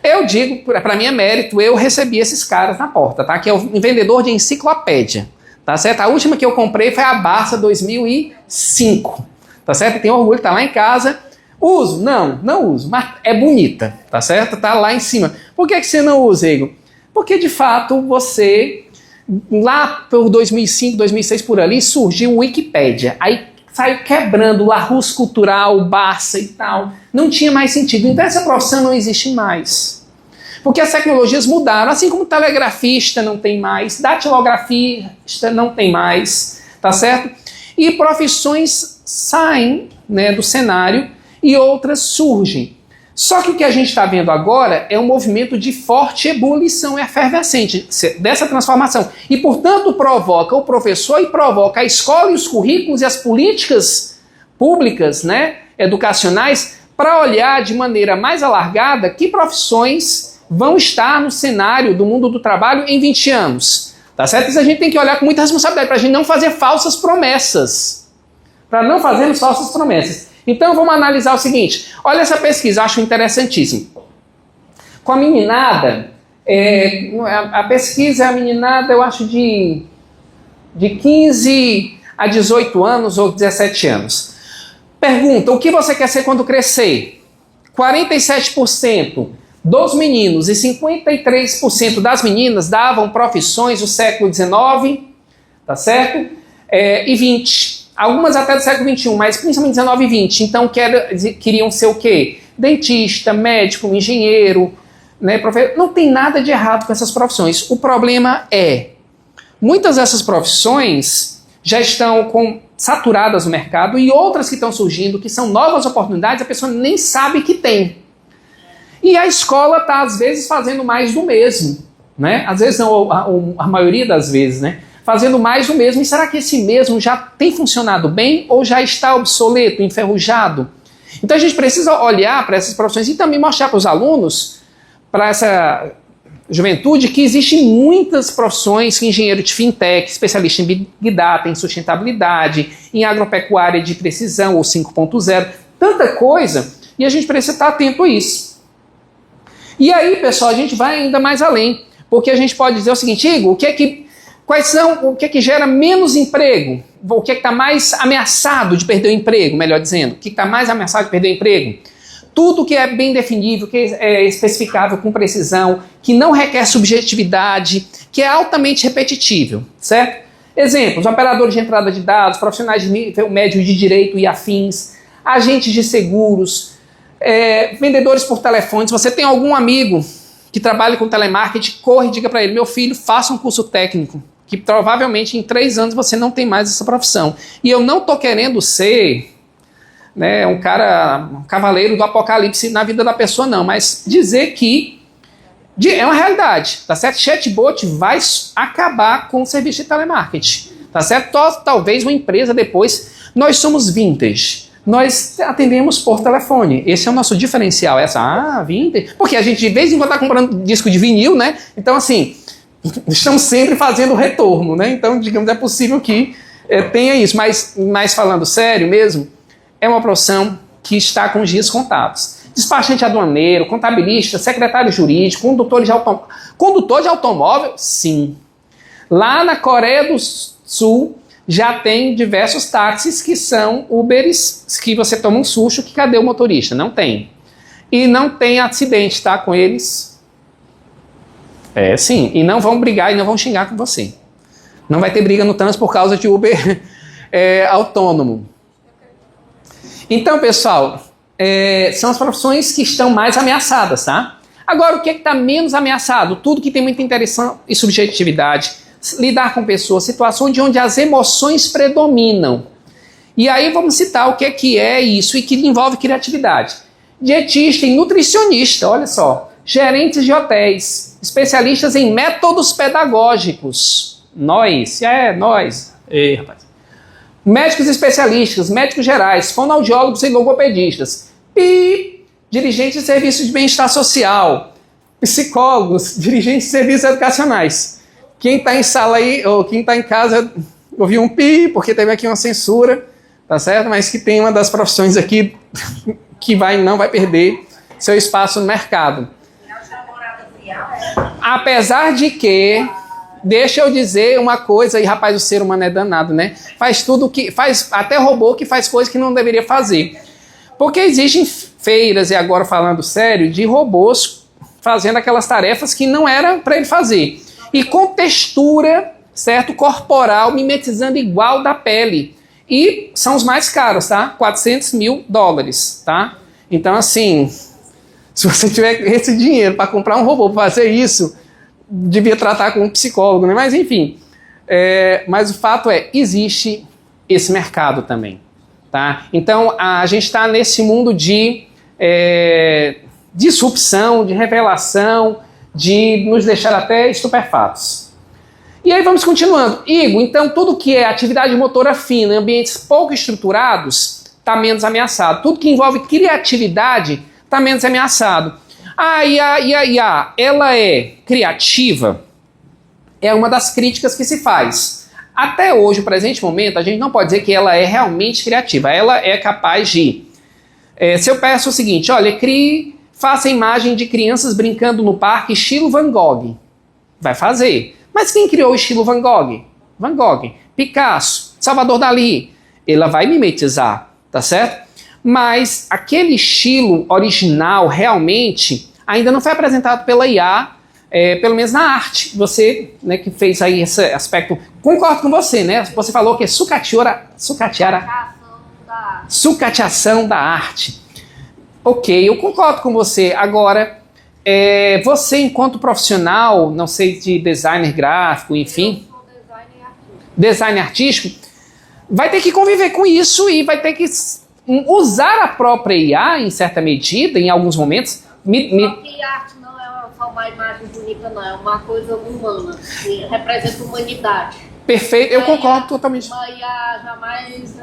Eu digo, para mim é mérito, eu recebi esses caras na porta, tá? Que é um vendedor de enciclopédia, tá certo? A última que eu comprei foi a Barça 2005, tá certo? Tenho orgulho, tá lá em casa. Uso? Não uso, mas é bonita, tá certo? Tá lá em cima. Por que você não usa, Igor? Porque, de fato, você, lá por 2005, 2006, por ali, surgiu o Wikipédia. Aí saiu quebrando o Larousse cultural, o Barça e tal. Não tinha mais sentido. Então essa profissão não existe mais. Porque as tecnologias mudaram, assim como telegrafista não tem mais, datilografista não tem mais, tá certo? E profissões saem, né, do cenário e outras surgem. Só que o que a gente está vendo agora é um movimento de forte ebulição efervescente dessa transformação. E, portanto, provoca o professor e provoca a escola e os currículos e as políticas públicas, né, educacionais, para olhar de maneira mais alargada que profissões vão estar no cenário do mundo do trabalho em 20 anos. Tá certo? Isso a gente tem que olhar com muita responsabilidade para a gente não fazer falsas promessas. Para não fazermos falsas promessas. Então vamos analisar o seguinte. Olha essa pesquisa, acho interessantíssimo. Com a meninada, a pesquisa, a meninada, eu acho de 15 a 18 anos ou 17 anos. Pergunta, o que você quer ser quando crescer? 47% dos meninos e 53% das meninas davam profissões do século XIX, tá certo? E 20%. Algumas até do século XXI, mas principalmente 19 e 20. Então queriam ser o quê? Dentista, médico, engenheiro, né, professor. Não tem nada de errado com essas profissões. O problema é, muitas dessas profissões já estão saturadas no mercado e outras que estão surgindo, que são novas oportunidades, a pessoa nem sabe que tem. E a escola está, às vezes, fazendo mais do mesmo. Né? Às vezes não, a maioria das vezes, né? Fazendo mais do mesmo. E será que esse mesmo já tem funcionado bem ou já está obsoleto, enferrujado? Então a gente precisa olhar para essas profissões e também mostrar para os alunos, para essa juventude, que existem muitas profissões, que engenheiro de fintech, especialista em Big Data, em sustentabilidade, em agropecuária de precisão ou 5.0, tanta coisa, e a gente precisa estar atento a isso. E aí, pessoal, a gente vai ainda mais além, porque a gente pode dizer o seguinte: Igor, o que é que gera menos emprego? O que é que está mais ameaçado de perder o emprego, melhor dizendo? O que está mais ameaçado de perder o emprego? Tudo que é bem definível, que é especificável com precisão, que não requer subjetividade, que é altamente repetível, certo? Exemplos: operadores de entrada de dados, profissionais de nível médio de direito e afins, agentes de seguros, vendedores por telefone. Se você tem algum amigo que trabalha com telemarketing, corre e diga para ele: meu filho, faça um curso técnico, que provavelmente em 3 anos você não tem mais essa profissão. E eu não estou querendo ser, né, um cavaleiro do apocalipse na vida da pessoa, não, mas dizer que é uma realidade, tá certo? Chatbot vai acabar com o serviço de telemarketing, tá certo? Talvez uma empresa depois. Nós somos vintage. Nós atendemos por telefone. Esse é o nosso diferencial. Vintage. Porque a gente de vez em quando está comprando disco de vinil, né? Então, assim, estamos sempre fazendo retorno, né? Então, digamos, é possível que tenha isso. Mas falando sério mesmo, é uma profissão que está com os dias contados. Despachante aduaneiro, contabilista, secretário jurídico, condutor de automóvel, sim. Lá na Coreia do Sul, já tem diversos táxis que são Uberes, que você toma um susto, que cadê o motorista? Não tem. E não tem acidente, tá, com eles. Sim. E não vão brigar e não vão xingar com você. Não vai ter briga no trânsito por causa de Uber autônomo. Então, pessoal, são as profissões que estão mais ameaçadas, tá? Agora, o que está menos ameaçado? Tudo que tem muita interação e subjetividade, lidar com pessoas, situações onde as emoções predominam. E aí vamos citar o que é isso e que envolve criatividade. Dietista e nutricionista, olha só. Gerentes de hotéis, especialistas em métodos pedagógicos. Nós. Ei, rapaz. Médicos especialistas, médicos gerais, fonoaudiólogos e logopedistas. Dirigentes de serviços de bem-estar social. Psicólogos, dirigentes de serviços educacionais. Quem está em sala aí, ou quem está em casa, ouviu um pi, porque teve aqui uma censura, tá certo? Mas que tem uma das profissões aqui que não vai perder seu espaço no mercado. Apesar de que, deixa eu dizer uma coisa, e rapaz, o ser humano é danado, né? Faz até robô que faz coisas que não deveria fazer. Porque existem feiras, e agora falando sério, de robôs fazendo aquelas tarefas que não era para ele fazer. E com textura, certo, corporal, mimetizando igual da pele. E são os mais caros, tá? $400 mil, tá? Então, assim, se você tiver esse dinheiro para comprar um robô para fazer isso, devia tratar com um psicólogo, né? Mas, enfim. Mas o fato existe esse mercado também, tá? Então, a gente está nesse mundo de disrupção, de revelação, de nos deixar até estupefatos. E aí vamos continuando. Igor, então tudo que é atividade motora fina, em ambientes pouco estruturados, está menos ameaçado. Tudo que envolve criatividade está menos ameaçado. Ela é criativa? É uma das críticas que se faz. Até hoje, no presente momento, a gente não pode dizer que ela é realmente criativa. Ela é capaz de... se eu peço o seguinte, olha, faça imagem de crianças brincando no parque estilo Van Gogh. Vai fazer. Mas quem criou o estilo Van Gogh? Van Gogh. Picasso. Salvador Dalí. Ela vai mimetizar, tá certo? Mas aquele estilo original, realmente, ainda não foi apresentado pela IA, pelo menos na arte. Você, né, que fez aí esse aspecto... Concordo com você, né? Você falou que é sucateação da arte. Ok, eu concordo com você. Agora, você enquanto profissional, não sei, de designer gráfico, enfim, design artístico, vai ter que conviver com isso e vai ter que usar a própria IA em certa medida, em alguns momentos. Porque arte não é só uma imagem bonita, não, é uma coisa humana, que representa a humanidade. Perfeito, eu concordo totalmente. Uma IA jamais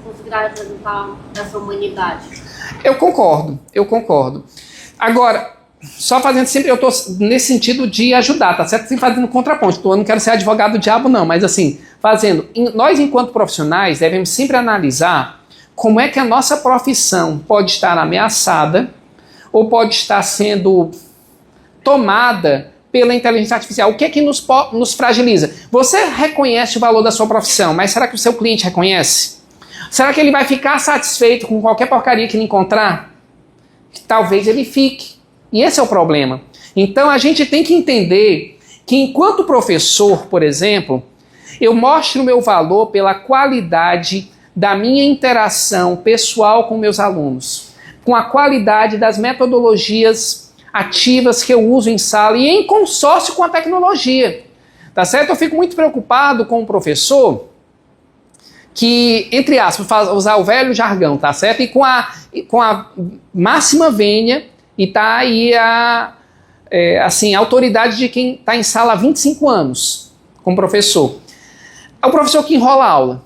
conseguirá representar essa humanidade. Eu concordo. Agora, só fazendo sempre, eu estou nesse sentido de ajudar, tá certo? Sempre fazendo contraponto. Eu não quero ser advogado do diabo, não, mas assim, nós enquanto profissionais devemos sempre analisar como é que a nossa profissão pode estar ameaçada ou pode estar sendo tomada pela inteligência artificial. O que é que nos fragiliza? Você reconhece o valor da sua profissão, mas será que o seu cliente reconhece? Será que ele vai ficar satisfeito com qualquer porcaria que ele encontrar? Talvez ele fique. E esse é o problema. Então a gente tem que entender que enquanto professor, por exemplo, eu mostro o meu valor pela qualidade da minha interação pessoal com meus alunos, com a qualidade das metodologias ativas que eu uso em sala e em consórcio com a tecnologia. Tá certo? Eu fico muito preocupado com o professor que, entre aspas, usar o velho jargão, tá certo? E com a máxima vênia, e tá aí a autoridade de quem está em sala há 25 anos como professor. É o professor que enrola a aula.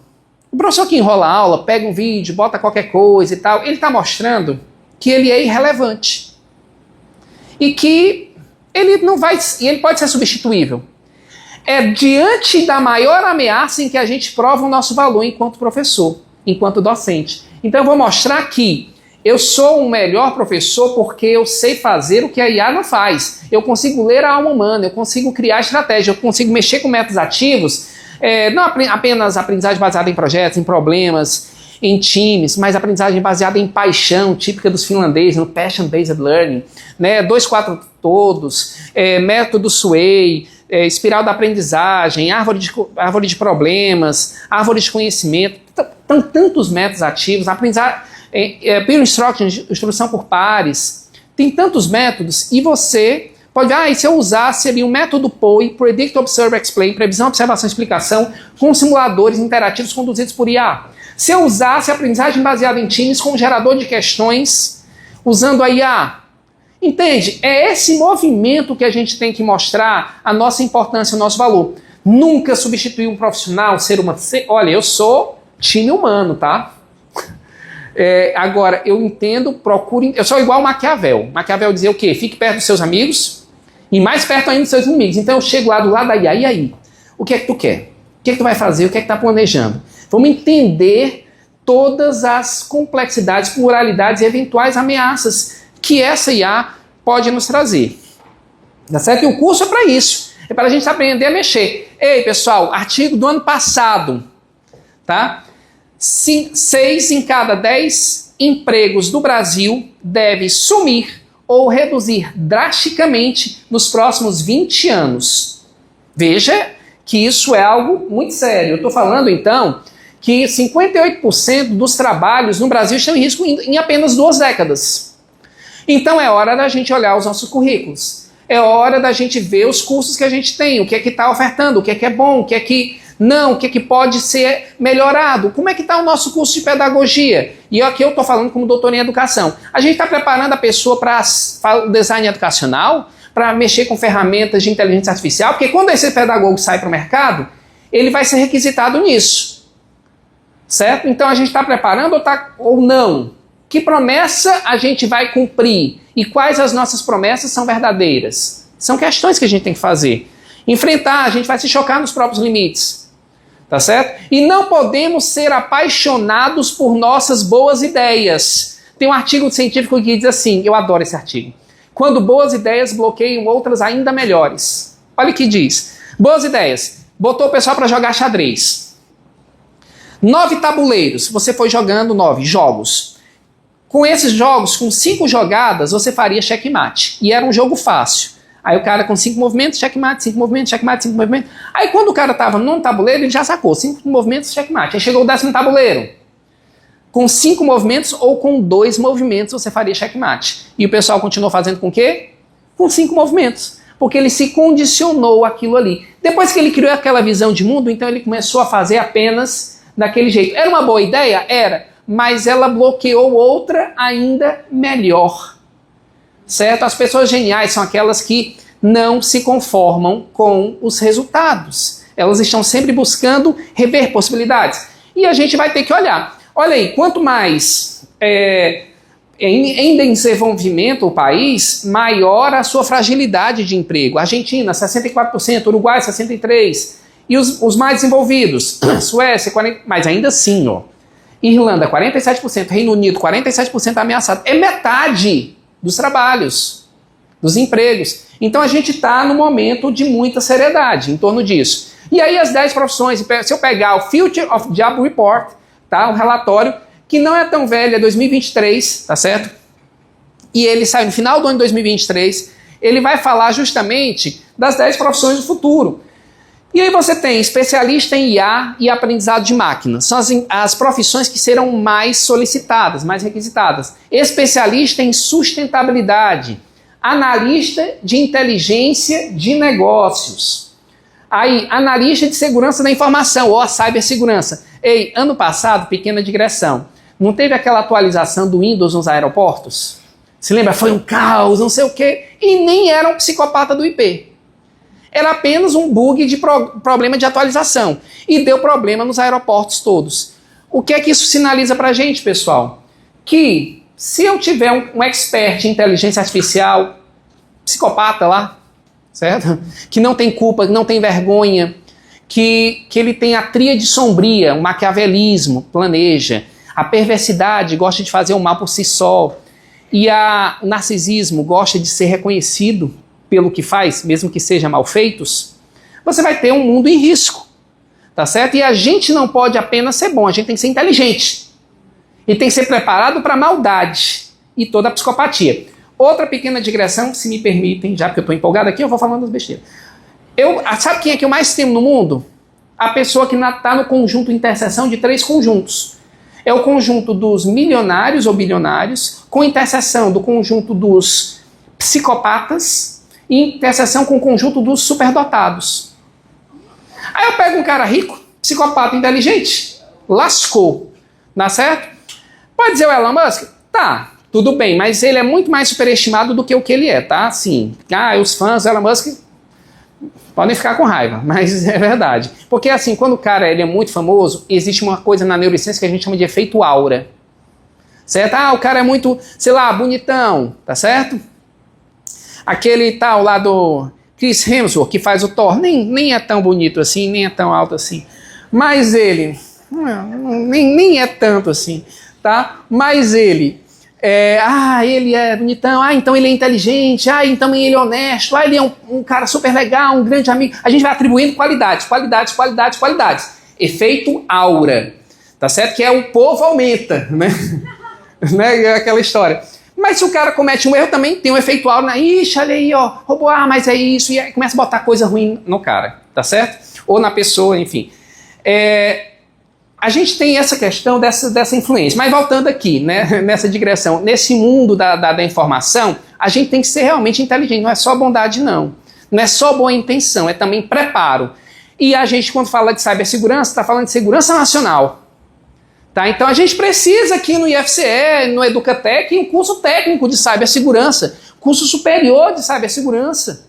O professor que enrola a aula, pega um vídeo, bota qualquer coisa e tal, ele está mostrando que ele é irrelevante. E que ele não vai, e ele pode ser substituível. É diante da maior ameaça em que a gente prova o nosso valor enquanto professor, enquanto docente. Então eu vou mostrar que eu sou um melhor professor porque eu sei fazer o que a IA não faz. Eu consigo ler a alma humana, eu consigo criar estratégia, eu consigo mexer com métodos ativos, não apenas aprendizagem baseada em projetos, em problemas, em times, mas aprendizagem baseada em paixão, típica dos finlandeses, no Passion-Based Learning, né? 2, 4 todos, método Sway, espiral da aprendizagem, árvore de problemas, árvore de conhecimento, tantos métodos ativos, aprendizagem, peer instruction, instrução por pares, tem tantos métodos e você pode, e se eu usasse ali um método POI, Predict, Observe, Explain, previsão, observação e explicação, com simuladores interativos conduzidos por IA. Se eu usasse aprendizagem baseada em times com gerador de questões, usando a IA. Entende? É esse movimento que a gente tem que mostrar a nossa importância, o nosso valor. Nunca substituir um profissional, ser humano. Olha, eu sou time humano, tá? Agora, eu entendo, eu sou igual Maquiavel. Maquiavel dizia o quê? Fique perto dos seus amigos e mais perto ainda dos seus inimigos. Então eu chego lá do lado da IA, e aí? O que é que tu quer? O que é que tu vai fazer? O que é que tu tá planejando? Vamos entender todas as complexidades, pluralidades e eventuais ameaças que essa IA pode nos trazer. Tá certo? E o curso é para isso. É para a gente aprender a mexer. Ei, pessoal, artigo do ano passado. Tá? 6 em cada 10 empregos do Brasil devem sumir ou reduzir drasticamente nos próximos 20 anos. Veja que isso é algo muito sério. Eu estou falando, então, que 58% dos trabalhos no Brasil estão em risco em apenas 2 décadas. Então é hora da gente olhar os nossos currículos. É hora da gente ver os cursos que a gente tem, o que é que está ofertando, o que é bom, o que é que não, o que é que pode ser melhorado. Como é que está o nosso curso de pedagogia? E aqui eu estou falando como doutor em educação. A gente está preparando a pessoa para o design educacional, para mexer com ferramentas de inteligência artificial, porque quando esse pedagogo sai para o mercado, ele vai ser requisitado nisso. Certo? Então a gente está preparando ou não? Que promessa a gente vai cumprir? E quais as nossas promessas são verdadeiras? São questões que a gente tem que fazer. Enfrentar, a gente vai se chocar nos próprios limites. Tá certo? E não podemos ser apaixonados por nossas boas ideias. Tem um artigo científico que diz assim, eu adoro esse artigo. Quando boas ideias bloqueiam outras ainda melhores. Olha o que diz. Boas ideias. Botou o pessoal para jogar xadrez. 9 tabuleiros. Você foi jogando 9 jogos. Com esses jogos, com 5 jogadas, você faria checkmate. E era um jogo fácil. Aí o cara com 5 movimentos, checkmate, 5 movimentos, checkmate, 5 movimentos. Aí quando o cara estava num tabuleiro, ele já sacou 5 movimentos, checkmate. Aí chegou o 10º tabuleiro. Com 5 movimentos ou com 2 movimentos você faria checkmate. E o pessoal continuou fazendo com o quê? Com 5 movimentos. Porque ele se condicionou aquilo ali. Depois que ele criou aquela visão de mundo, então ele começou a fazer apenas daquele jeito. Era uma boa ideia? Era, mas ela bloqueou outra ainda melhor. Certo? As pessoas geniais são aquelas que não se conformam com os resultados. Elas estão sempre buscando rever possibilidades. E a gente vai ter que olhar. Olha aí, quanto mais em desenvolvimento o país, maior a sua fragilidade de emprego. Argentina, 64%, Uruguai, 63%. E os mais desenvolvidos, Suécia, 40%, mas ainda assim, ó, Irlanda, 47%, Reino Unido, 47% ameaçado. É metade dos trabalhos, dos empregos. Então a gente está num momento de muita seriedade em torno disso. E aí as 10 profissões, se eu pegar o Future of Job Report, tá, um relatório que não é tão velho, é 2023, tá certo? E ele sai no final do ano de 2023, ele vai falar justamente das 10 profissões do futuro. E aí você tem especialista em IA e aprendizado de máquina. São as profissões que serão mais solicitadas, mais requisitadas. Especialista em sustentabilidade. Analista de inteligência de negócios. Aí, analista de segurança da informação, ou a cibersegurança. Ei, ano passado, pequena digressão, não teve aquela atualização do Windows nos aeroportos? Se lembra? Foi um caos, não sei o quê. E nem era um psicopata do IP. Era apenas um bug de problema de atualização. E deu problema nos aeroportos todos. O que é que isso sinaliza pra gente, pessoal? Que se eu tiver um expert em inteligência artificial, psicopata lá, certo? Que não tem culpa, que não tem vergonha, que ele tem a tríade sombria, o maquiavelismo, planeja, a perversidade gosta de fazer o mal por si só, e o narcisismo gosta de ser reconhecido pelo que faz, mesmo que seja mal feitos, você vai ter um mundo em risco, tá certo? E a gente não pode apenas ser bom, a gente tem que ser inteligente. E tem que ser preparado para a maldade e toda a psicopatia. Outra pequena digressão, se me permitem, já porque eu estou empolgado aqui, eu vou falando das besteiras. Sabe quem é que eu mais temo no mundo? A pessoa que está no conjunto interseção de 3 conjuntos. É o conjunto dos milionários ou bilionários, com interseção do conjunto dos psicopatas e interseção com o conjunto dos superdotados. Aí eu pego um cara rico, psicopata inteligente, lascou, dá certo? Pode dizer o Elon Musk? Tá, tudo bem, mas ele é muito mais superestimado do que o que ele é, tá? Assim, os fãs do Elon Musk podem ficar com raiva, mas é verdade. Porque assim, quando o cara ele é muito famoso, existe uma coisa na neurociência que a gente chama de efeito aura. Certo? O cara é muito, sei lá, bonitão, tá certo? Aquele tal lá do Chris Hemsworth, que faz o Thor, nem é tão bonito assim, nem é tão alto assim. Mas ele, nem é tanto assim, tá? Mas ele é bonitão, então ele é inteligente, então ele é honesto, ele é um cara super legal, um grande amigo. A gente vai atribuindo qualidades. Efeito aura, tá certo? Que é o povo aumenta, né? Né? Aquela história. Mas se o cara comete um erro, também tem um efeito aura, ixi, olha aí, ó, roubou, mas é isso, e aí começa a botar coisa ruim no cara, tá certo? Ou na pessoa, enfim. A gente tem essa questão dessa influência. Mas voltando aqui, né, nessa digressão, nesse mundo da informação, a gente tem que ser realmente inteligente. Não é só bondade, não. Não é só boa intenção, é também preparo. E a gente, quando fala de cibersegurança, está falando de segurança nacional. Tá? Então a gente precisa aqui no IFCE, no Educatec, um curso técnico de cibersegurança, curso superior de cibersegurança.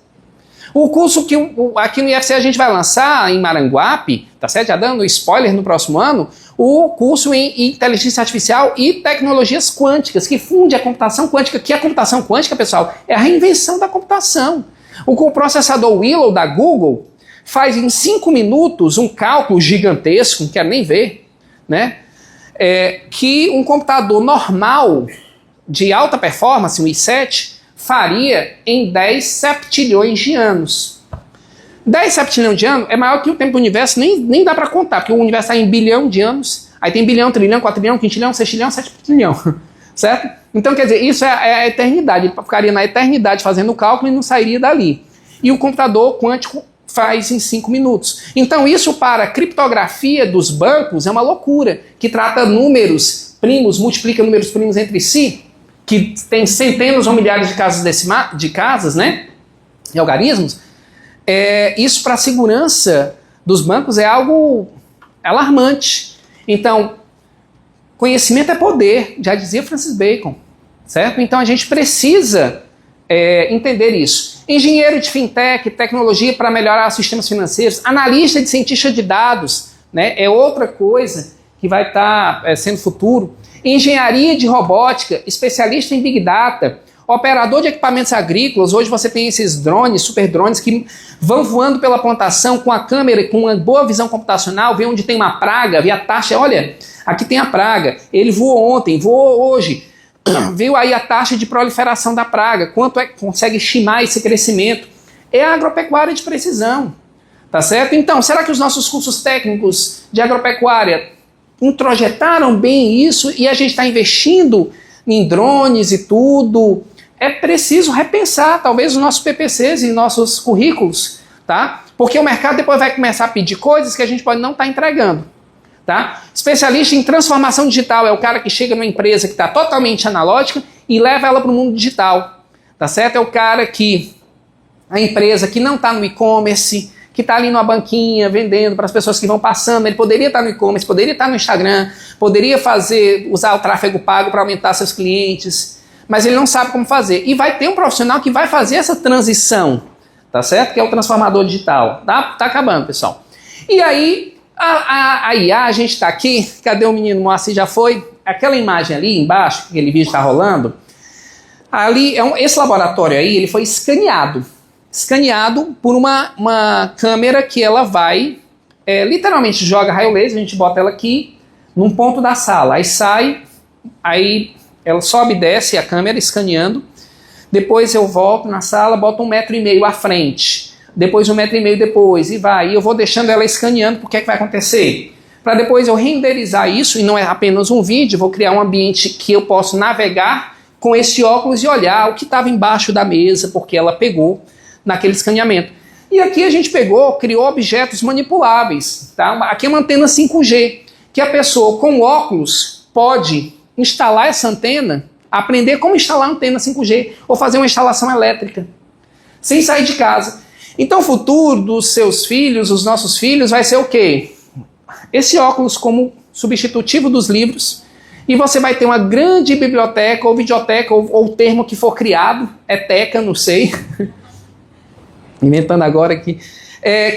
O curso que aqui no IFCE a gente vai lançar em Maranguape, tá certo? Já dando spoiler no próximo ano, o curso em inteligência artificial e tecnologias quânticas, que funde a computação quântica, que a computação quântica, pessoal, é a reinvenção da computação. O processador Willow da Google faz em 5 minutos um cálculo gigantesco, não quero nem ver, né? Que um computador normal de alta performance, um i7, faria em 10 septilhões de anos. 10 septilhões de anos é maior que o tempo do universo, nem dá para contar, porque o universo está em bilhão de anos, aí tem bilhão, trilhão, quatrilhão, quintilhão, sextilhão, septilhão, certo? Então, quer dizer, isso é a eternidade, ele ficaria na eternidade fazendo o cálculo e não sairia dali. E o computador quântico faz em 5 minutos. Então, isso para a criptografia dos bancos é uma loucura, que trata números primos, multiplica números primos entre si, que tem centenas ou milhares de casas, né, e algarismos. Isso para a segurança dos bancos é algo alarmante. Então, conhecimento é poder, já dizia Francis Bacon, certo? Então a gente precisa entender isso. Engenheiro de fintech, tecnologia para melhorar os sistemas financeiros, analista de cientista de dados, né, é outra coisa que vai estar sendo futuro. Engenharia de robótica, especialista em Big Data, operador de equipamentos agrícolas. Hoje você tem esses drones, super drones, que vão voando pela plantação com a câmera, com uma boa visão computacional, vê onde tem uma praga, vê a taxa, olha, aqui tem a praga, ele voou ontem, voou hoje, viu aí a taxa de proliferação da praga, quanto consegue estimar esse crescimento. É a agropecuária de precisão, tá certo? Então, será que os nossos cursos técnicos de agropecuária introjetaram bem isso e a gente está investindo em drones e tudo? É preciso repensar, talvez, os nossos PPCs e nossos currículos, tá? Porque o mercado depois vai começar a pedir coisas que a gente pode não estar entregando, tá? Especialista em transformação digital é o cara que chega numa empresa que está totalmente analógica e leva ela para o mundo digital, tá certo? É o cara que, a empresa que não está no e-commerce, que está ali numa banquinha vendendo para as pessoas que vão passando, ele poderia estar no e-commerce, poderia estar no Instagram, poderia usar o tráfego pago para aumentar seus clientes, mas ele não sabe como fazer. E vai ter um profissional que vai fazer essa transição, tá certo? Que é o transformador digital. Tá acabando, pessoal. E aí, a IA, a gente está aqui, cadê o menino Moacir? Já foi? Aquela imagem ali embaixo, aquele vídeo está rolando, ali, esse laboratório aí, ele foi escaneado por uma câmera que ela vai, literalmente joga raio laser, a gente bota ela aqui num ponto da sala, aí sai, aí ela sobe e desce a câmera escaneando, depois eu volto na sala, boto 1,5 metro à frente, depois 1,5 metro depois, e vai, e eu vou deixando ela escaneando, porque é que vai acontecer? Para depois eu renderizar isso, e não é apenas um vídeo, vou criar um ambiente que eu posso navegar com esse óculos e olhar o que estava embaixo da mesa, porque ela pegou naquele escaneamento. E aqui a gente criou objetos manipuláveis. Tá? Aqui é uma antena 5G, que a pessoa com óculos pode instalar essa antena, aprender como instalar a antena 5G, ou fazer uma instalação elétrica, sem sair de casa. Então o futuro dos seus filhos, os nossos filhos, vai ser o quê? Esse óculos como substitutivo dos livros, e você vai ter uma grande biblioteca, ou videoteca, ou o termo que for criado, teca, não sei, inventando agora aqui,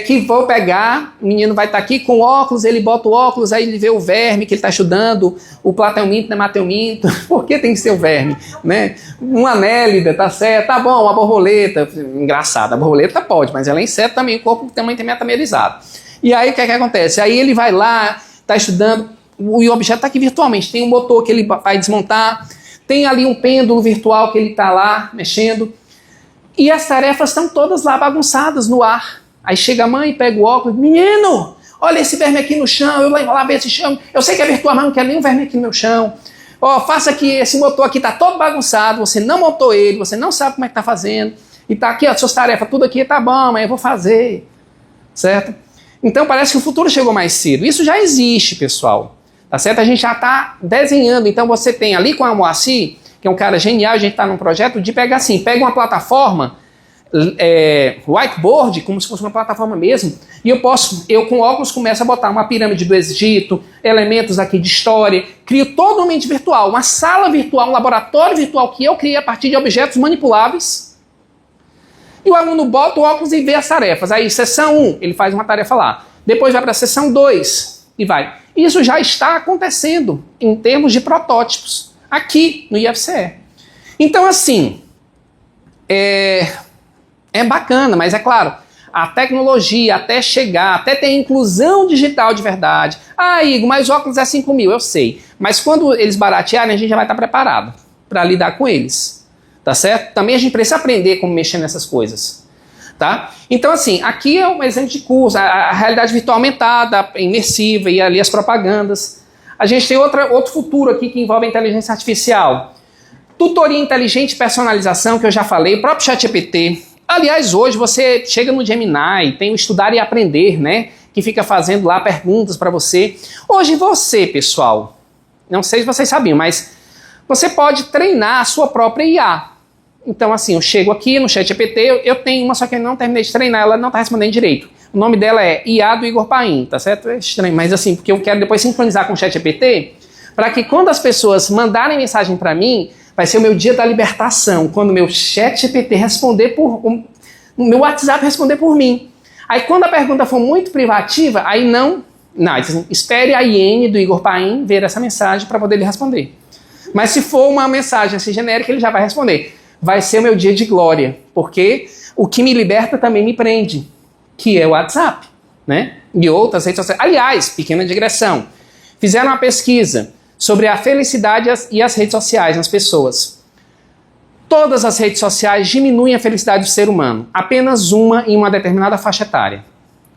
que vou pegar, o menino vai estar aqui com óculos, ele bota o óculos, aí ele vê o verme que ele está estudando, o plateuminto, nemateuminto, por que tem que ser o verme? Né? Uma anélida, tá certo, tá bom, uma borboleta, engraçado, a borboleta pode, mas ela é inseto também, o corpo também tem metamerizado. E aí o que acontece? Aí ele vai lá, está estudando, o objeto está aqui virtualmente, tem um motor que ele vai desmontar, tem ali um pêndulo virtual que ele está lá mexendo, e as tarefas estão todas lá bagunçadas no ar. Aí chega a mãe e pega o óculos, menino, olha esse verme aqui no chão, eu lá ver esse chão, eu sei que é virtual, mas não quero nenhum verme aqui no meu chão. Faça aqui, esse motor aqui está todo bagunçado, você não montou ele, você não sabe como é que está fazendo, e está aqui, suas tarefas, tudo aqui, tá bom, mas eu vou fazer, certo? Então parece que o futuro chegou mais cedo. Isso já existe, pessoal, tá certo? A gente já está desenhando, então você tem ali com a Moacir, que é um cara genial, a gente está num projeto de pegar assim, pega uma plataforma, whiteboard, como se fosse uma plataforma mesmo, e eu com óculos começo a botar uma pirâmide do Egito, elementos aqui de história, crio totalmente virtual, uma sala virtual, um laboratório virtual que eu criei a partir de objetos manipuláveis, e o aluno bota o óculos e vê as tarefas. Aí, sessão 1, ele faz uma tarefa lá, depois vai para a sessão 2, e vai. Isso já está acontecendo em termos de protótipos, aqui no IFCE. Então, assim, é bacana, mas é claro, a tecnologia até chegar, até ter inclusão digital de verdade. Ah, Igor, mas óculos é 5 mil, eu sei. Mas quando eles baratearem, a gente já vai estar preparado para lidar com eles. Tá certo? Também a gente precisa aprender como mexer nessas coisas. Tá? Então, assim, aqui é um exemplo de curso, a realidade virtual aumentada, imersiva, e ali as propagandas. A gente tem outro futuro aqui que envolve a inteligência artificial. Tutoria inteligente e personalização, que eu já falei, o próprio ChatGPT. Aliás, hoje você chega no Gemini, tem o Estudar e Aprender, né? Que fica fazendo lá perguntas para você. Hoje você, pessoal, não sei se vocês sabiam, mas você pode treinar a sua própria IA. Então, assim, eu chego aqui no ChatGPT, eu tenho uma, só que eu não terminei de treinar, ela não está respondendo direito. O nome dela é IA do Igor Paim, tá certo? É estranho, mas assim, porque eu quero depois sincronizar com o ChatGPT, para que quando as pessoas mandarem mensagem para mim, vai ser o meu dia da libertação, quando o meu ChatGPT responder o meu WhatsApp responder por mim. Aí quando a pergunta for muito privativa, aí não, espere a IN do Igor Paim ver essa mensagem para poder lhe responder. Mas se for uma mensagem assim genérica, ele já vai responder. Vai ser o meu dia de glória, porque o que me liberta também me prende, que é o WhatsApp, né? E outras redes sociais. Aliás, pequena digressão, fizeram uma pesquisa sobre a felicidade e as redes sociais nas pessoas. Todas as redes sociais diminuem a felicidade do ser humano, apenas uma em uma determinada faixa etária.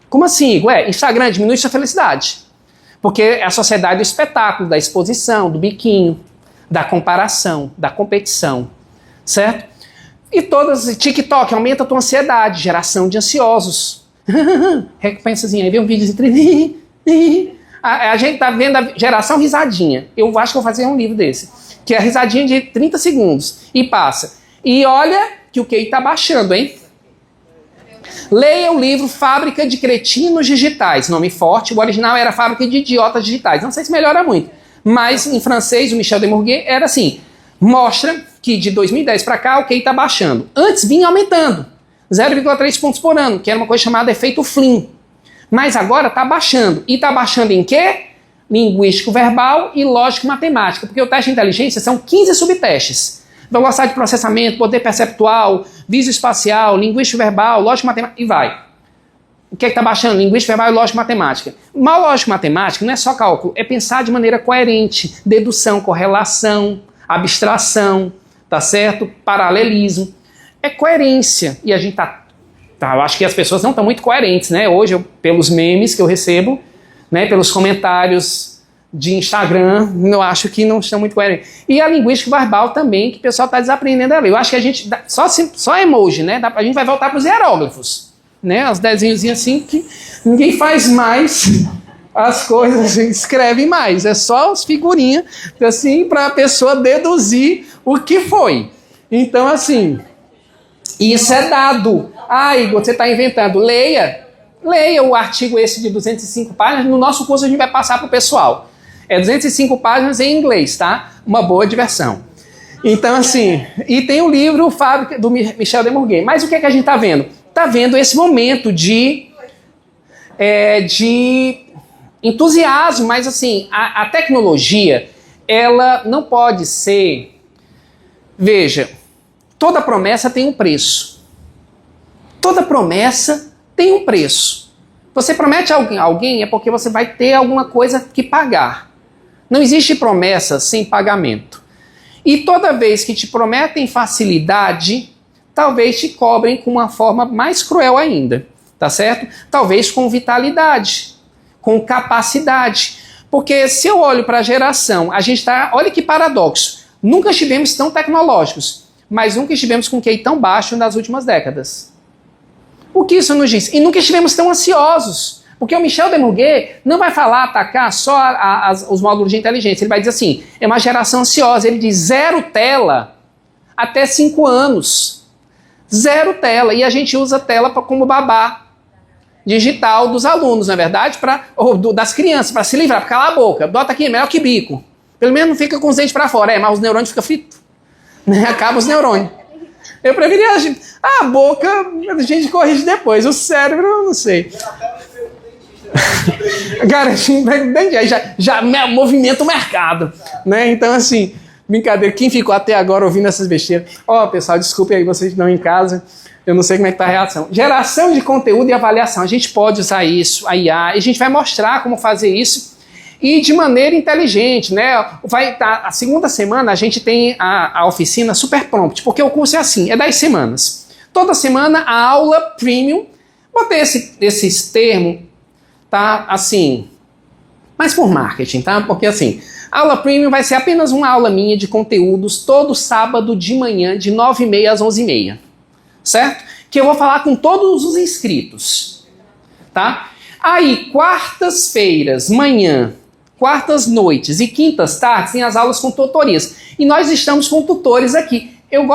Como assim? Instagram diminui sua felicidade, porque é a sociedade do espetáculo, da exposição, do biquinho, da comparação, da competição, certo? E todas, TikTok aumenta a tua ansiedade, geração de ansiosos. Recompensazinha, aí vem um vídeo de a gente tá vendo a geração risadinha. Eu acho que vou fazer um livro desse, que é a risadinha de 30 segundos, e passa. E olha que o QI tá baixando, hein? Leia o livro Fábrica de Cretinos Digitais, nome forte, o original era Fábrica de Idiotas Digitais, não sei se melhora muito. Mas em francês, o Michel Desmourguet era assim, mostra que de 2010 para cá o QI está baixando. Antes vinha aumentando, 0,3 pontos por ano, que era uma coisa chamada efeito Flynn. Mas agora está baixando. E está baixando em quê? Linguístico verbal e lógico matemática, porque o teste de inteligência são 15 subtestes. Velocidade de processamento, poder perceptual, visoespacial, linguístico verbal, lógico matemática, e vai. O que é que está baixando? Linguística verbal e lógica matemática. Mas lógica matemática não é só cálculo, é pensar de maneira coerente. Dedução, correlação, abstração, tá certo? Paralelismo. É coerência. E a gente eu acho que as pessoas não estão muito coerentes, né? Hoje, pelos memes que eu recebo, né? Pelos comentários de Instagram, eu acho que não estão muito coerentes. E a linguística verbal também, que o pessoal está desaprendendo a ler. Eu acho que a gente, só emoji, né? A gente vai voltar para os hieróglifos. Né, os desenhos assim que ninguém faz mais as coisas, escreve mais, é só as figurinhas assim para a pessoa deduzir o que foi. Então assim, isso é dado. Igor, você está inventando, leia o artigo esse de 205 páginas, no nosso curso a gente vai passar para o pessoal. É 205 páginas em inglês, tá? Uma boa diversão. Então assim, e tem o livro Fábrica do Michel Desmourguet. Mas o que é que a gente está vendo? Está vendo esse momento de entusiasmo, mas assim, a tecnologia, ela não pode ser... Veja, toda promessa tem um preço. Toda promessa tem um preço. Você promete a alguém é porque você vai ter alguma coisa que pagar. Não existe promessa sem pagamento. E toda vez que te prometem facilidade, talvez te cobrem com uma forma mais cruel ainda, tá certo? Talvez com vitalidade, com capacidade. Porque se eu olho para a geração, a gente está... Olha que paradoxo. Nunca estivemos tão tecnológicos, mas nunca estivemos com QI tão baixo nas últimas décadas. O que isso nos diz? E nunca estivemos tão ansiosos. Porque o Michel Desmourguet não vai atacar só os módulos de inteligência. Ele vai dizer assim, é uma geração ansiosa. Ele diz 0 tela até 5 anos. 0 tela, e a gente usa tela como babá digital dos alunos, na é verdade, das crianças, para se livrar, cala a boca, bota aqui, melhor que bico. Pelo menos não fica com os dentes para fora, mas os neurônios ficam fritos. Né? Acaba os neurônios. Eu preferia a boca, a gente corrige depois, o cérebro, eu não sei. Garantindo aí já movimenta o mercado. Né? Então, assim... Brincadeira, quem ficou até agora ouvindo essas besteiras? Pessoal, desculpe aí vocês que estão em casa, eu não sei como é que está a reação. Geração de conteúdo e avaliação, a gente pode usar isso, a IA, e a gente vai mostrar como fazer isso, e de maneira inteligente, né? A segunda semana a gente tem a oficina Super Prompt, porque o curso é assim, é 10 semanas. Toda semana a aula premium, botei esses termos, tá, assim, mas por marketing, tá? Porque assim... A aula premium vai ser apenas uma aula minha de conteúdos todo sábado de manhã, de 9h30 às 11h30. Certo? Que eu vou falar com todos os inscritos. Tá? Aí, quartas-feiras, manhã, quartas noites e quintas tardes tem as aulas com tutorias. E nós estamos com tutores aqui. Eu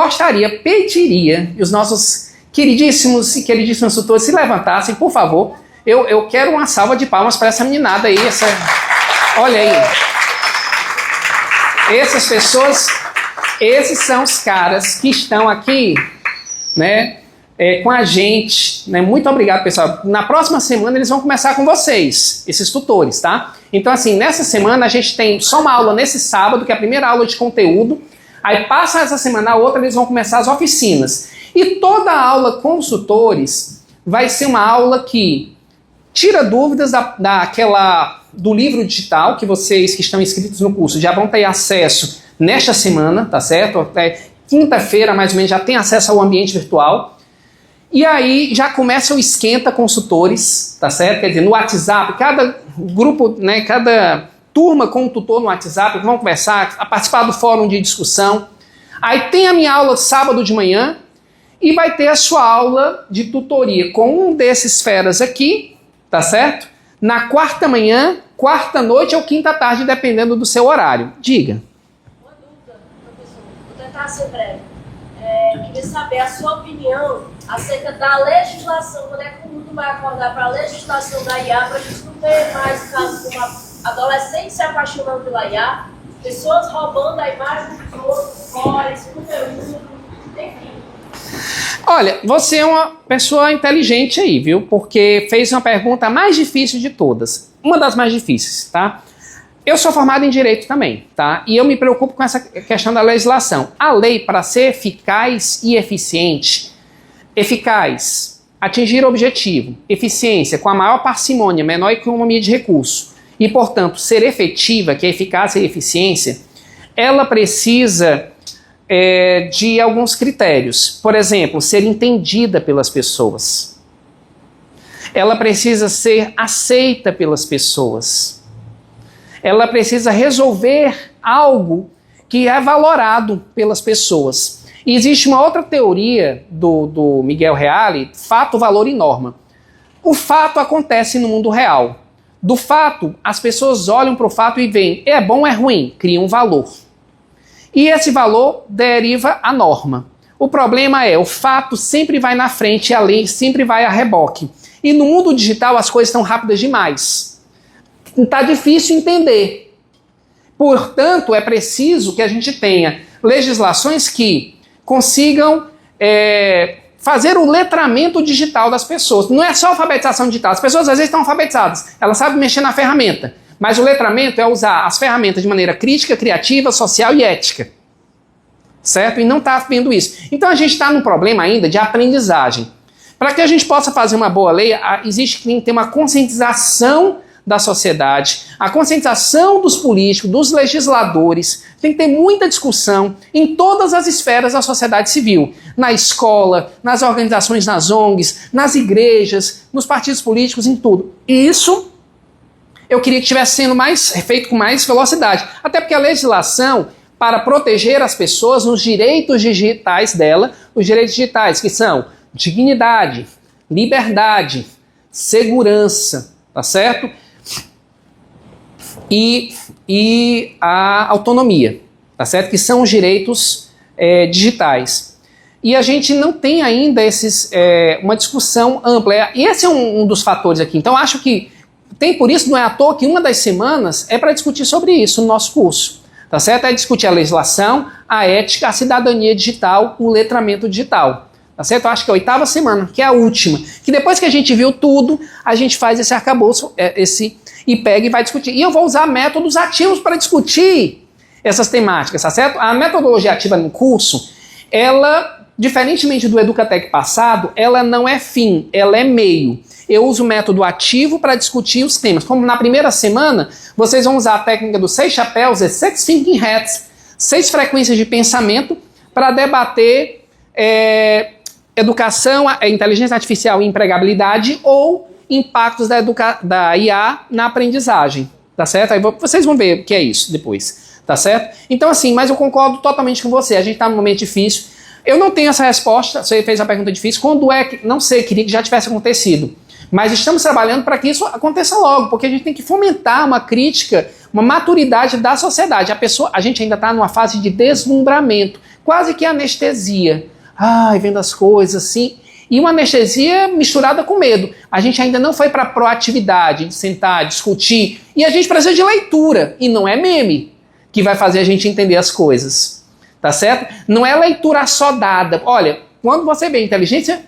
pediria, e os nossos queridíssimos e queridíssimas tutores se levantassem, por favor, Eu quero uma salva de palmas para essa meninada aí. Olha aí. Essas pessoas, esses são os caras que estão aqui, né, com a gente, né? Muito obrigado, pessoal. Na próxima semana eles vão começar com vocês, esses tutores, tá? Então, assim, nessa semana a gente tem só uma aula nesse sábado, que é a primeira aula de conteúdo. Aí passa essa semana a outra, eles vão começar as oficinas. E toda a aula com os tutores vai ser uma aula que tira dúvidas do livro digital, que vocês que estão inscritos no curso já vão ter acesso nesta semana, tá certo? Até quinta-feira, mais ou menos, já tem acesso ao ambiente virtual. E aí já começa o esquenta com os tutores, tá certo? Quer dizer, no WhatsApp, cada grupo, né, cada turma com um tutor no WhatsApp, vão conversar, a participar do fórum de discussão. Aí tem a minha aula sábado de manhã e vai ter a sua aula de tutoria com um desses feras aqui, tá certo? Na quarta manhã, quarta noite ou quinta tarde, dependendo do seu horário. Diga. Uma dúvida, professor. Vou tentar ser breve. Queria saber a sua opinião acerca da legislação. Quando é que o mundo vai acordar para a legislação da IA, para a gente não ter mais casos como adolescentes se apaixonando pela IA, pessoas roubando a imagem dos outros, fora, esse conteúdo, enfim. Olha, você é uma pessoa inteligente aí, viu? Porque fez uma pergunta mais difícil de todas. Uma das mais difíceis, tá? Eu sou formado em Direito também, tá? E eu me preocupo com essa questão da legislação. A lei, para ser eficaz e eficiente, eficaz, atingir o objetivo, eficiência, com a maior parcimônia, menor economia de recurso, e, portanto, ser efetiva, que é eficácia e eficiência, ela precisa de alguns critérios. Por exemplo, ser entendida pelas pessoas. Ela precisa ser aceita pelas pessoas. Ela precisa resolver algo que é valorado pelas pessoas. E existe uma outra teoria do Miguel Reale, fato, valor e norma. O fato acontece no mundo real. Do fato, as pessoas olham para o fato e veem, é bom ou é ruim? Criam um valor. E esse valor deriva a norma. O problema é, o fato sempre vai na frente e a lei sempre vai a reboque. E no mundo digital as coisas estão rápidas demais. Está difícil entender. Portanto, é preciso que a gente tenha legislações que consigam fazer o letramento digital das pessoas. Não é só alfabetização digital. As pessoas às vezes estão alfabetizadas. Elas sabem mexer na ferramenta. Mas o letramento é usar as ferramentas de maneira crítica, criativa, social e ética. Certo? E não está vendo isso. Então a gente está num problema ainda de aprendizagem. Para que a gente possa fazer uma boa lei, existe que ter uma conscientização da sociedade, a conscientização dos políticos, dos legisladores. Tem que ter muita discussão em todas as esferas da sociedade civil. Na escola, nas organizações, nas ONGs, nas igrejas, nos partidos políticos, em tudo. E isso eu queria que estivesse sendo feito com mais velocidade. Até porque a legislação, para proteger as pessoas nos direitos digitais dela, os direitos digitais que são dignidade, liberdade, segurança, tá certo? E a autonomia, tá certo? Que são os direitos digitais. E a gente não tem ainda uma discussão ampla. E esse é um dos fatores aqui. Então, acho que tem por isso, não é à toa que uma das semanas é para discutir sobre isso no nosso curso. Tá certo? É discutir a legislação, a ética, a cidadania digital, o letramento digital. Tá certo? Eu acho que é a 8ª semana, que é a última. Que depois que a gente viu tudo, a gente faz esse arcabouço, e pega e vai discutir. E eu vou usar métodos ativos para discutir essas temáticas, tá certo? A metodologia ativa no curso, ela, diferentemente do Educatec passado, ela não é fim, ela é meio. Eu uso o método ativo para discutir os temas. Como na primeira semana, vocês vão usar a técnica dos 6 chapéus, 6 thinking hats, 6 frequências de pensamento, para debater educação, inteligência artificial e empregabilidade ou impactos da IA na aprendizagem, tá certo? Aí vocês vão ver o que é isso depois, tá certo? Então assim, mas eu concordo totalmente com você, a gente está num momento difícil. Eu não tenho essa resposta, você fez a pergunta difícil, quando é que, não sei, queria que já tivesse acontecido. Mas estamos trabalhando para que isso aconteça logo, porque a gente tem que fomentar uma crítica, uma maturidade da sociedade. A gente ainda está numa fase de deslumbramento, quase que anestesia. Ai, vendo as coisas assim. E uma anestesia misturada com medo. A gente ainda não foi para a proatividade, de sentar, discutir. E a gente precisa de leitura. E não é meme que vai fazer a gente entender as coisas. Tá certo? Não é leitura só dada. Olha, quando você vê inteligência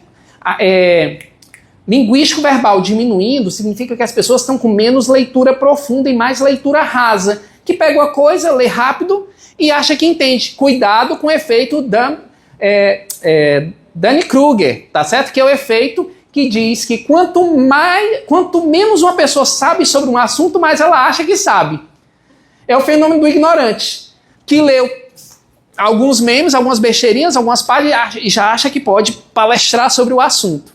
linguístico-verbal diminuindo, significa que as pessoas estão com menos leitura profunda e mais leitura rasa. Que pega uma coisa, lê rápido e acha que entende. Cuidado com o efeito Dunning-Kruger, tá certo? Que é o efeito que diz que quanto menos uma pessoa sabe sobre um assunto, mais ela acha que sabe. É o fenômeno do ignorante, que leu alguns memes, algumas besteirinhas, algumas páginas e já acha que pode palestrar sobre o assunto,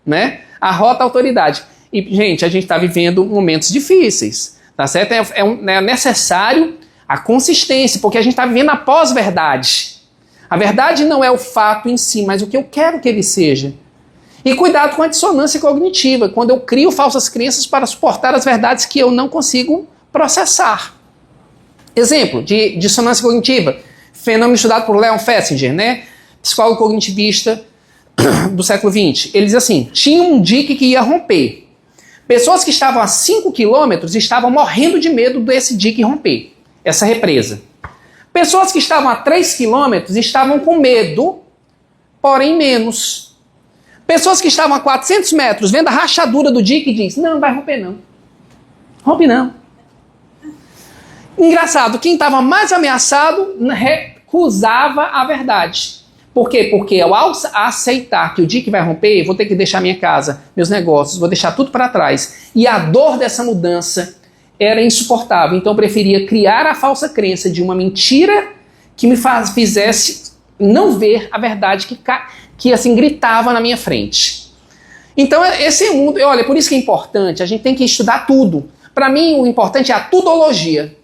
né? Arrota a autoridade. E, gente, a gente está vivendo momentos difíceis, tá certo? É necessário a consistência, porque a gente está vivendo a pós-verdade. A verdade não é o fato em si, mas o que eu quero que ele seja. E cuidado com a dissonância cognitiva, quando eu crio falsas crenças para suportar as verdades que eu não consigo processar. Exemplo de dissonância cognitiva, fenômeno estudado por Leon Festinger, né? Psicólogo cognitivista do século XX. Ele diz assim, tinha um dique que ia romper. Pessoas que estavam a 5 quilômetros estavam morrendo de medo desse dique romper, essa represa. Pessoas que estavam a 3 quilômetros estavam com medo, porém menos. Pessoas que estavam a 400 metros, vendo a rachadura do dique, diz, não vai romper não. Rompe não. Engraçado, quem estava mais ameaçado recusava a verdade. Por quê? Porque ao aceitar que o dique vai romper, eu vou ter que deixar minha casa, meus negócios, vou deixar tudo para trás. E a dor dessa mudança era insuportável. Então eu preferia criar a falsa crença de uma mentira que me fizesse não ver a verdade que assim gritava na minha frente. Então esse mundo, olha, por isso que é importante, a gente tem que estudar tudo. Para mim o importante é a tudologia,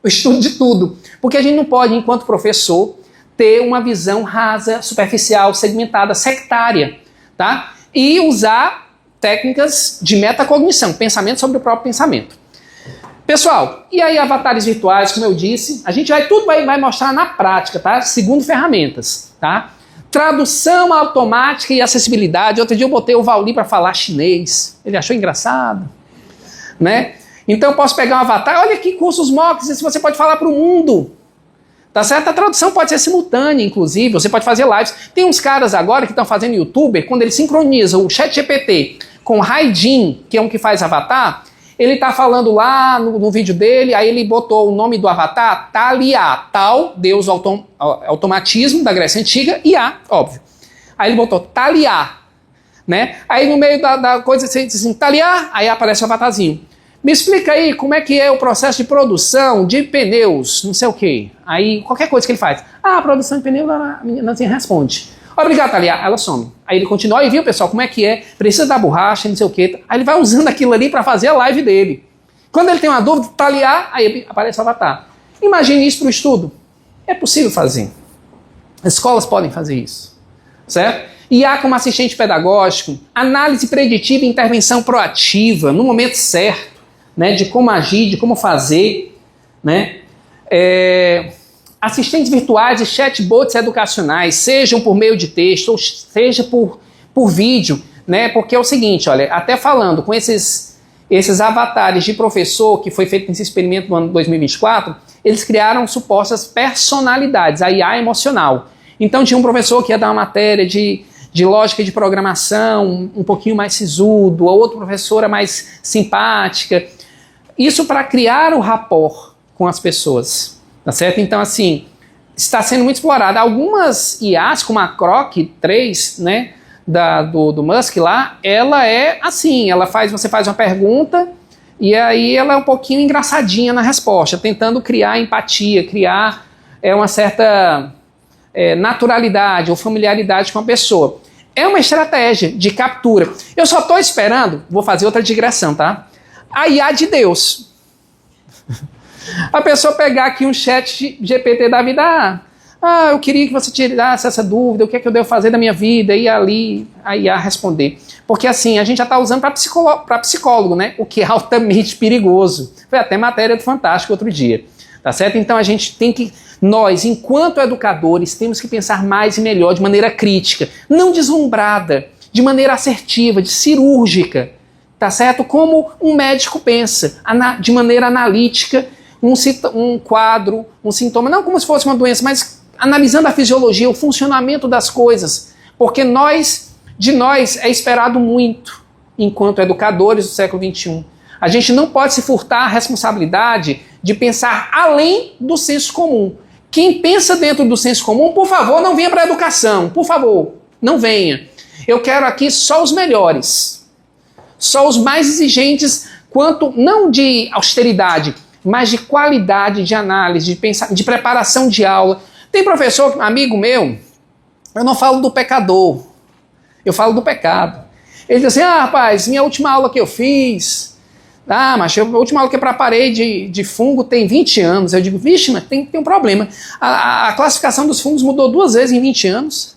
o estudo de tudo. Porque a gente não pode, enquanto professor, ter uma visão rasa, superficial, segmentada, sectária, tá? E usar técnicas de metacognição, pensamento sobre o próprio pensamento. Pessoal, e aí avatares virtuais, como eu disse, a gente vai mostrar na prática, tá? Segundo ferramentas, tá? Tradução automática e acessibilidade. Outro dia eu botei o Vauli para falar chinês, ele achou engraçado, né? Então eu posso pegar um avatar, olha que cursos mocks, se você pode falar para o mundo. Tá certo? A tradução pode ser simultânea, inclusive, você pode fazer lives. Tem uns caras agora que estão fazendo youtuber, quando eles sincronizam o ChatGPT com o Haidin, que é um que faz avatar, ele está falando lá no vídeo dele, aí ele botou o nome do avatar, Thalia, Tal, Deus automatismo da Grécia Antiga, e A, óbvio. Aí ele botou Thalia, né? Aí no meio da coisa você diz assim, Thalia, aí aparece o avatarzinho. Me explica aí como é que é o processo de produção de pneus, não sei o quê. Aí, qualquer coisa que ele faz. Ah, a produção de pneus, a menina assim responde. Obrigado, Thalia. Ela some. Aí ele continua, e viu, pessoal, como é que é? Precisa da borracha, não sei o quê. Aí ele vai usando aquilo ali para fazer a live dele. Quando ele tem uma dúvida, Thalia, aí aparece o avatar. Imagine isso para o estudo. É possível fazer. As escolas podem fazer isso. Certo? IA como assistente pedagógico, análise preditiva e intervenção proativa, no momento certo. Né, de como agir, de como fazer, né? Assistentes virtuais e chatbots educacionais, sejam por meio de texto ou seja por vídeo, né? Porque é o seguinte, olha, até falando com esses avatares de professor que foi feito nesse experimento no ano 2024, eles criaram supostas personalidades, a IA emocional. Então tinha um professor que ia dar uma matéria de lógica de programação, um pouquinho mais sisudo, a outra professora mais simpática. Isso para criar o rapport com as pessoas, tá certo? Então, assim, está sendo muito explorado. Algumas IAs, como a Grok 3, né, do Musk lá, ela é assim, você faz uma pergunta e aí ela é um pouquinho engraçadinha na resposta, tentando criar empatia, criar uma certa naturalidade ou familiaridade com a pessoa. É uma estratégia de captura. Eu só estou esperando, vou fazer outra digressão, tá? A IA de Deus. A pessoa pegar aqui um chat GPT da vida, eu queria que você tirasse essa dúvida, o que é que eu devo fazer da minha vida, e ali a IA responder. Porque assim, a gente já está usando para psicólogo, né? O que é altamente perigoso. Foi até matéria do Fantástico outro dia. Tá certo? Então a gente tem que, nós, enquanto educadores, temos que pensar mais e melhor, de maneira crítica, não deslumbrada, de maneira assertiva, de cirúrgica, tá certo? Como um médico pensa, de maneira analítica, um quadro, um sintoma, não como se fosse uma doença, mas analisando a fisiologia, o funcionamento das coisas, porque de nós é esperado muito, enquanto educadores do século XXI. A gente não pode se furtar a responsabilidade de pensar além do senso comum. Quem pensa dentro do senso comum, por favor, não venha para a educação, por favor, não venha. Eu quero aqui só os melhores, só os mais exigentes, quanto não de austeridade, mas de qualidade de análise, de preparação de aula. Tem professor, amigo meu, eu não falo do pecador, eu falo do pecado. Ele diz assim, rapaz, minha última aula que eu fiz, mas a última aula que eu preparei de fungo tem 20 anos. Eu digo, vixe, mas tem um problema. A classificação dos fungos mudou 2 vezes em 20 anos.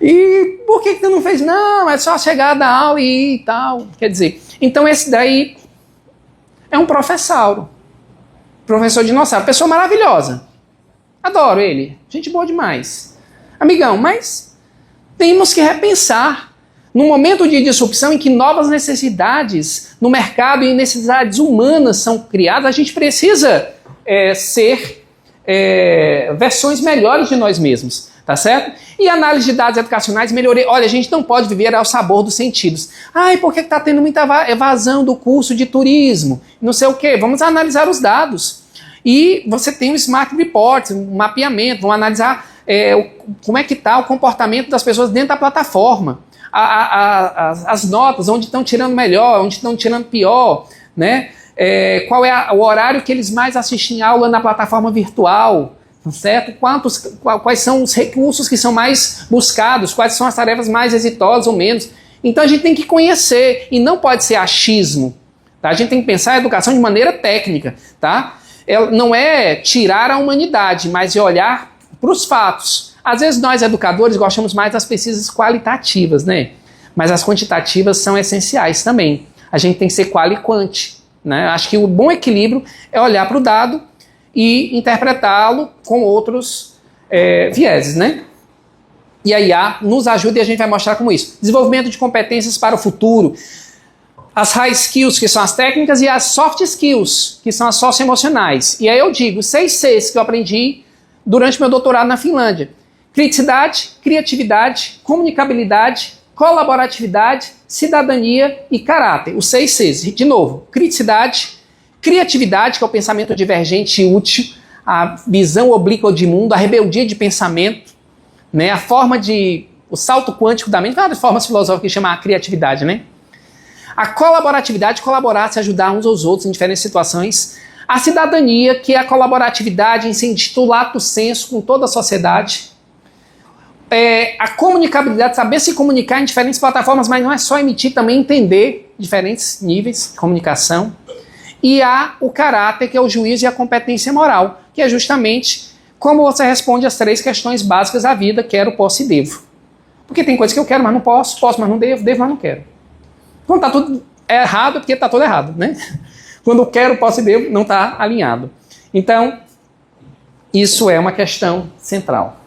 E por que tu não fez? Não, é só chegar da aula e ir e tal. Quer dizer, então esse daí é um professauro. Professor dinossauro, pessoa maravilhosa. Adoro ele, gente boa demais. Amigão, mas temos que repensar. Num momento de disrupção em que novas necessidades no mercado e necessidades humanas são criadas, a gente precisa ser versões melhores de nós mesmos, tá certo? E análise de dados educacionais, melhorei. Olha, a gente não pode viver ao sabor dos sentidos. Ai, por que está tendo muita evasão do curso de turismo? Não sei o quê. Vamos analisar os dados. E você tem um Smart Report, um mapeamento, vamos analisar como é que está o comportamento das pessoas dentro da plataforma. As notas, onde estão tirando melhor, onde estão tirando pior, né? Qual é o horário que eles mais assistem aula na plataforma virtual, certo? Quais são os recursos que são mais buscados, quais são as tarefas mais exitosas ou menos. Então a gente tem que conhecer, e não pode ser achismo, tá? A gente tem que pensar a educação de maneira técnica, tá? Não é tirar a humanidade, mas é olhar para os fatos. Às vezes nós, educadores, gostamos mais das pesquisas qualitativas, né? Mas as quantitativas são essenciais também. A gente tem que ser quali e quanti, né? Acho que o bom equilíbrio é olhar para o dado e interpretá-lo com outros vieses, né? E a IA nos ajuda e a gente vai mostrar como isso. Desenvolvimento de competências para o futuro. As high skills, que são as técnicas, e as soft skills, que são as socioemocionais. E aí eu digo, 6 Cs que eu aprendi durante meu doutorado na Finlândia. Criticidade, criatividade, comunicabilidade, colaboratividade, cidadania e caráter. Os 6 Cs. De novo, criticidade, criatividade, que é o pensamento divergente e útil, a visão oblíqua de mundo, a rebeldia de pensamento, né? O salto quântico da mente, várias formas filosóficas que chamam a criatividade, né? A colaboratividade, colaborar, se ajudar uns aos outros em diferentes situações. A cidadania, que é a colaboratividade em sentido lato sensu com toda a sociedade. A comunicabilidade, saber se comunicar em diferentes plataformas, mas não é só emitir, também entender diferentes níveis de comunicação. E o caráter, que é o juízo e a competência moral, que é justamente como você responde às 3 questões básicas da vida: quero, posso e devo. Porque tem coisas que eu quero, mas não posso, mas não devo, mas não quero. Quando está tudo errado, é porque está tudo errado, né? Quando quero, posso e devo, não está alinhado. Então, isso é uma questão central.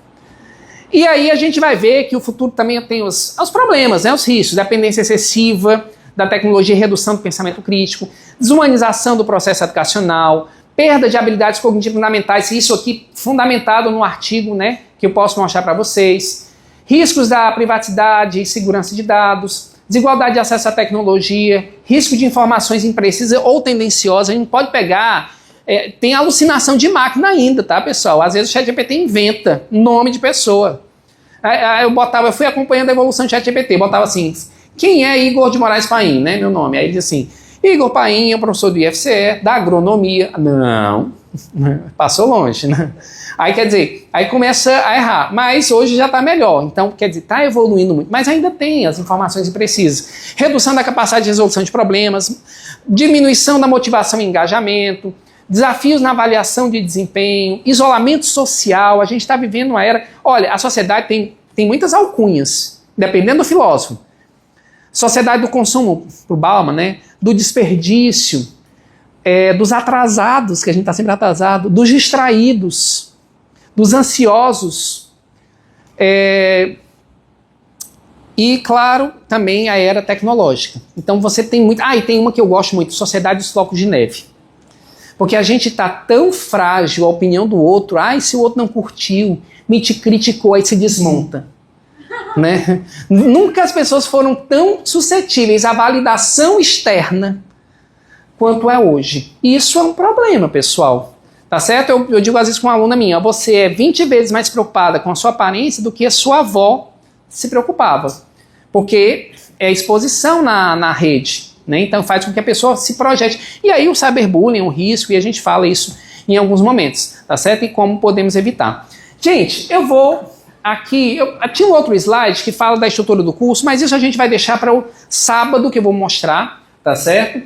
E aí a gente vai ver que o futuro também tem os problemas, né? Os riscos, dependência excessiva da tecnologia e redução do pensamento crítico, desumanização do processo educacional, perda de habilidades cognitivas fundamentais, isso aqui fundamentado no artigo, né, que eu posso mostrar para vocês, riscos da privacidade e segurança de dados, desigualdade de acesso à tecnologia, risco de informações imprecisas ou tendenciosas. A gente pode pegar, tem alucinação de máquina ainda, tá, pessoal? Às vezes o ChatGPT inventa nome de pessoa. Eu fui acompanhando a evolução do ChatGPT, botava assim, quem é Igor de Moraes Paim, né, meu nome? Aí ele diz assim, Igor Paim é um professor do IFCE, da agronomia. Não, passou longe, né? Aí quer dizer, aí começa a errar, mas hoje já está melhor, então quer dizer, está evoluindo muito, mas ainda tem as informações imprecisas. Redução da capacidade de resolução de problemas, diminuição da motivação e engajamento, desafios na avaliação de desempenho, isolamento social. A gente está vivendo uma era... Olha, a sociedade tem muitas alcunhas, dependendo do filósofo. Sociedade do consumo, para o Bauman, né? Do desperdício, dos atrasados, que a gente está sempre atrasado, dos distraídos, dos ansiosos. E, claro, também a era tecnológica. Então você tem muito... e tem uma que eu gosto muito, Sociedade dos Flocos de Neve. Porque a gente está tão frágil à opinião do outro, se o outro não curtiu, me te criticou, aí se desmonta. Né? Nunca as pessoas foram tão suscetíveis à validação externa quanto é hoje. E isso é um problema, pessoal. Tá certo? Eu digo às vezes com uma aluna minha, você é 20 vezes mais preocupada com a sua aparência do que a sua avó se preocupava. Porque é exposição na rede, né? Então faz com que a pessoa se projete. E aí o cyberbullying é um risco e a gente fala isso em alguns momentos, tá certo? E como podemos evitar. Gente, eu vou aqui... tinha um outro slide que fala da estrutura do curso, mas isso a gente vai deixar para o sábado que eu vou mostrar, tá certo?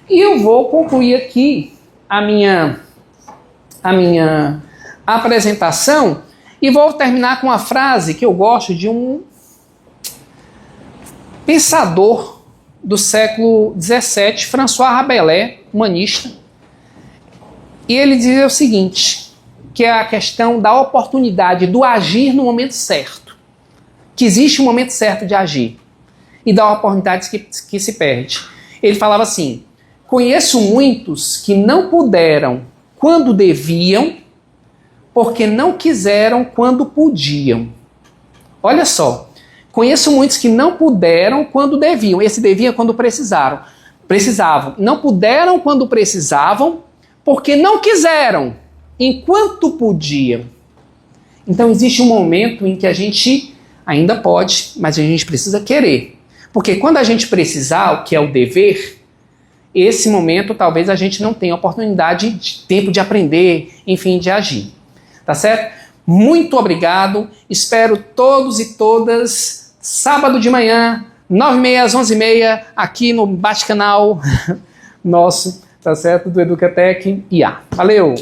E eu vou concluir aqui a minha apresentação e vou terminar com uma frase que eu gosto de um pensador do século XVII, François Rabelais, humanista, e ele dizia o seguinte, que é a questão da oportunidade do agir no momento certo, que existe um momento certo de agir, e da oportunidade que se perde. Ele falava assim, conheço muitos que não puderam quando deviam, porque não quiseram quando podiam. Olha só, conheço muitos que não puderam quando deviam. Esse devia quando precisavam. Não puderam quando precisavam, porque não quiseram, enquanto podiam. Então existe um momento em que a gente ainda pode, mas a gente precisa querer. Porque quando a gente precisar, o que é o dever, esse momento talvez a gente não tenha oportunidade, de tempo de aprender, enfim, de agir. Tá certo? Muito obrigado. Espero todos e todas sábado de manhã, 9h30 às 11h30, aqui no bate-canal nosso, tá certo? Do Educatec IA. Valeu!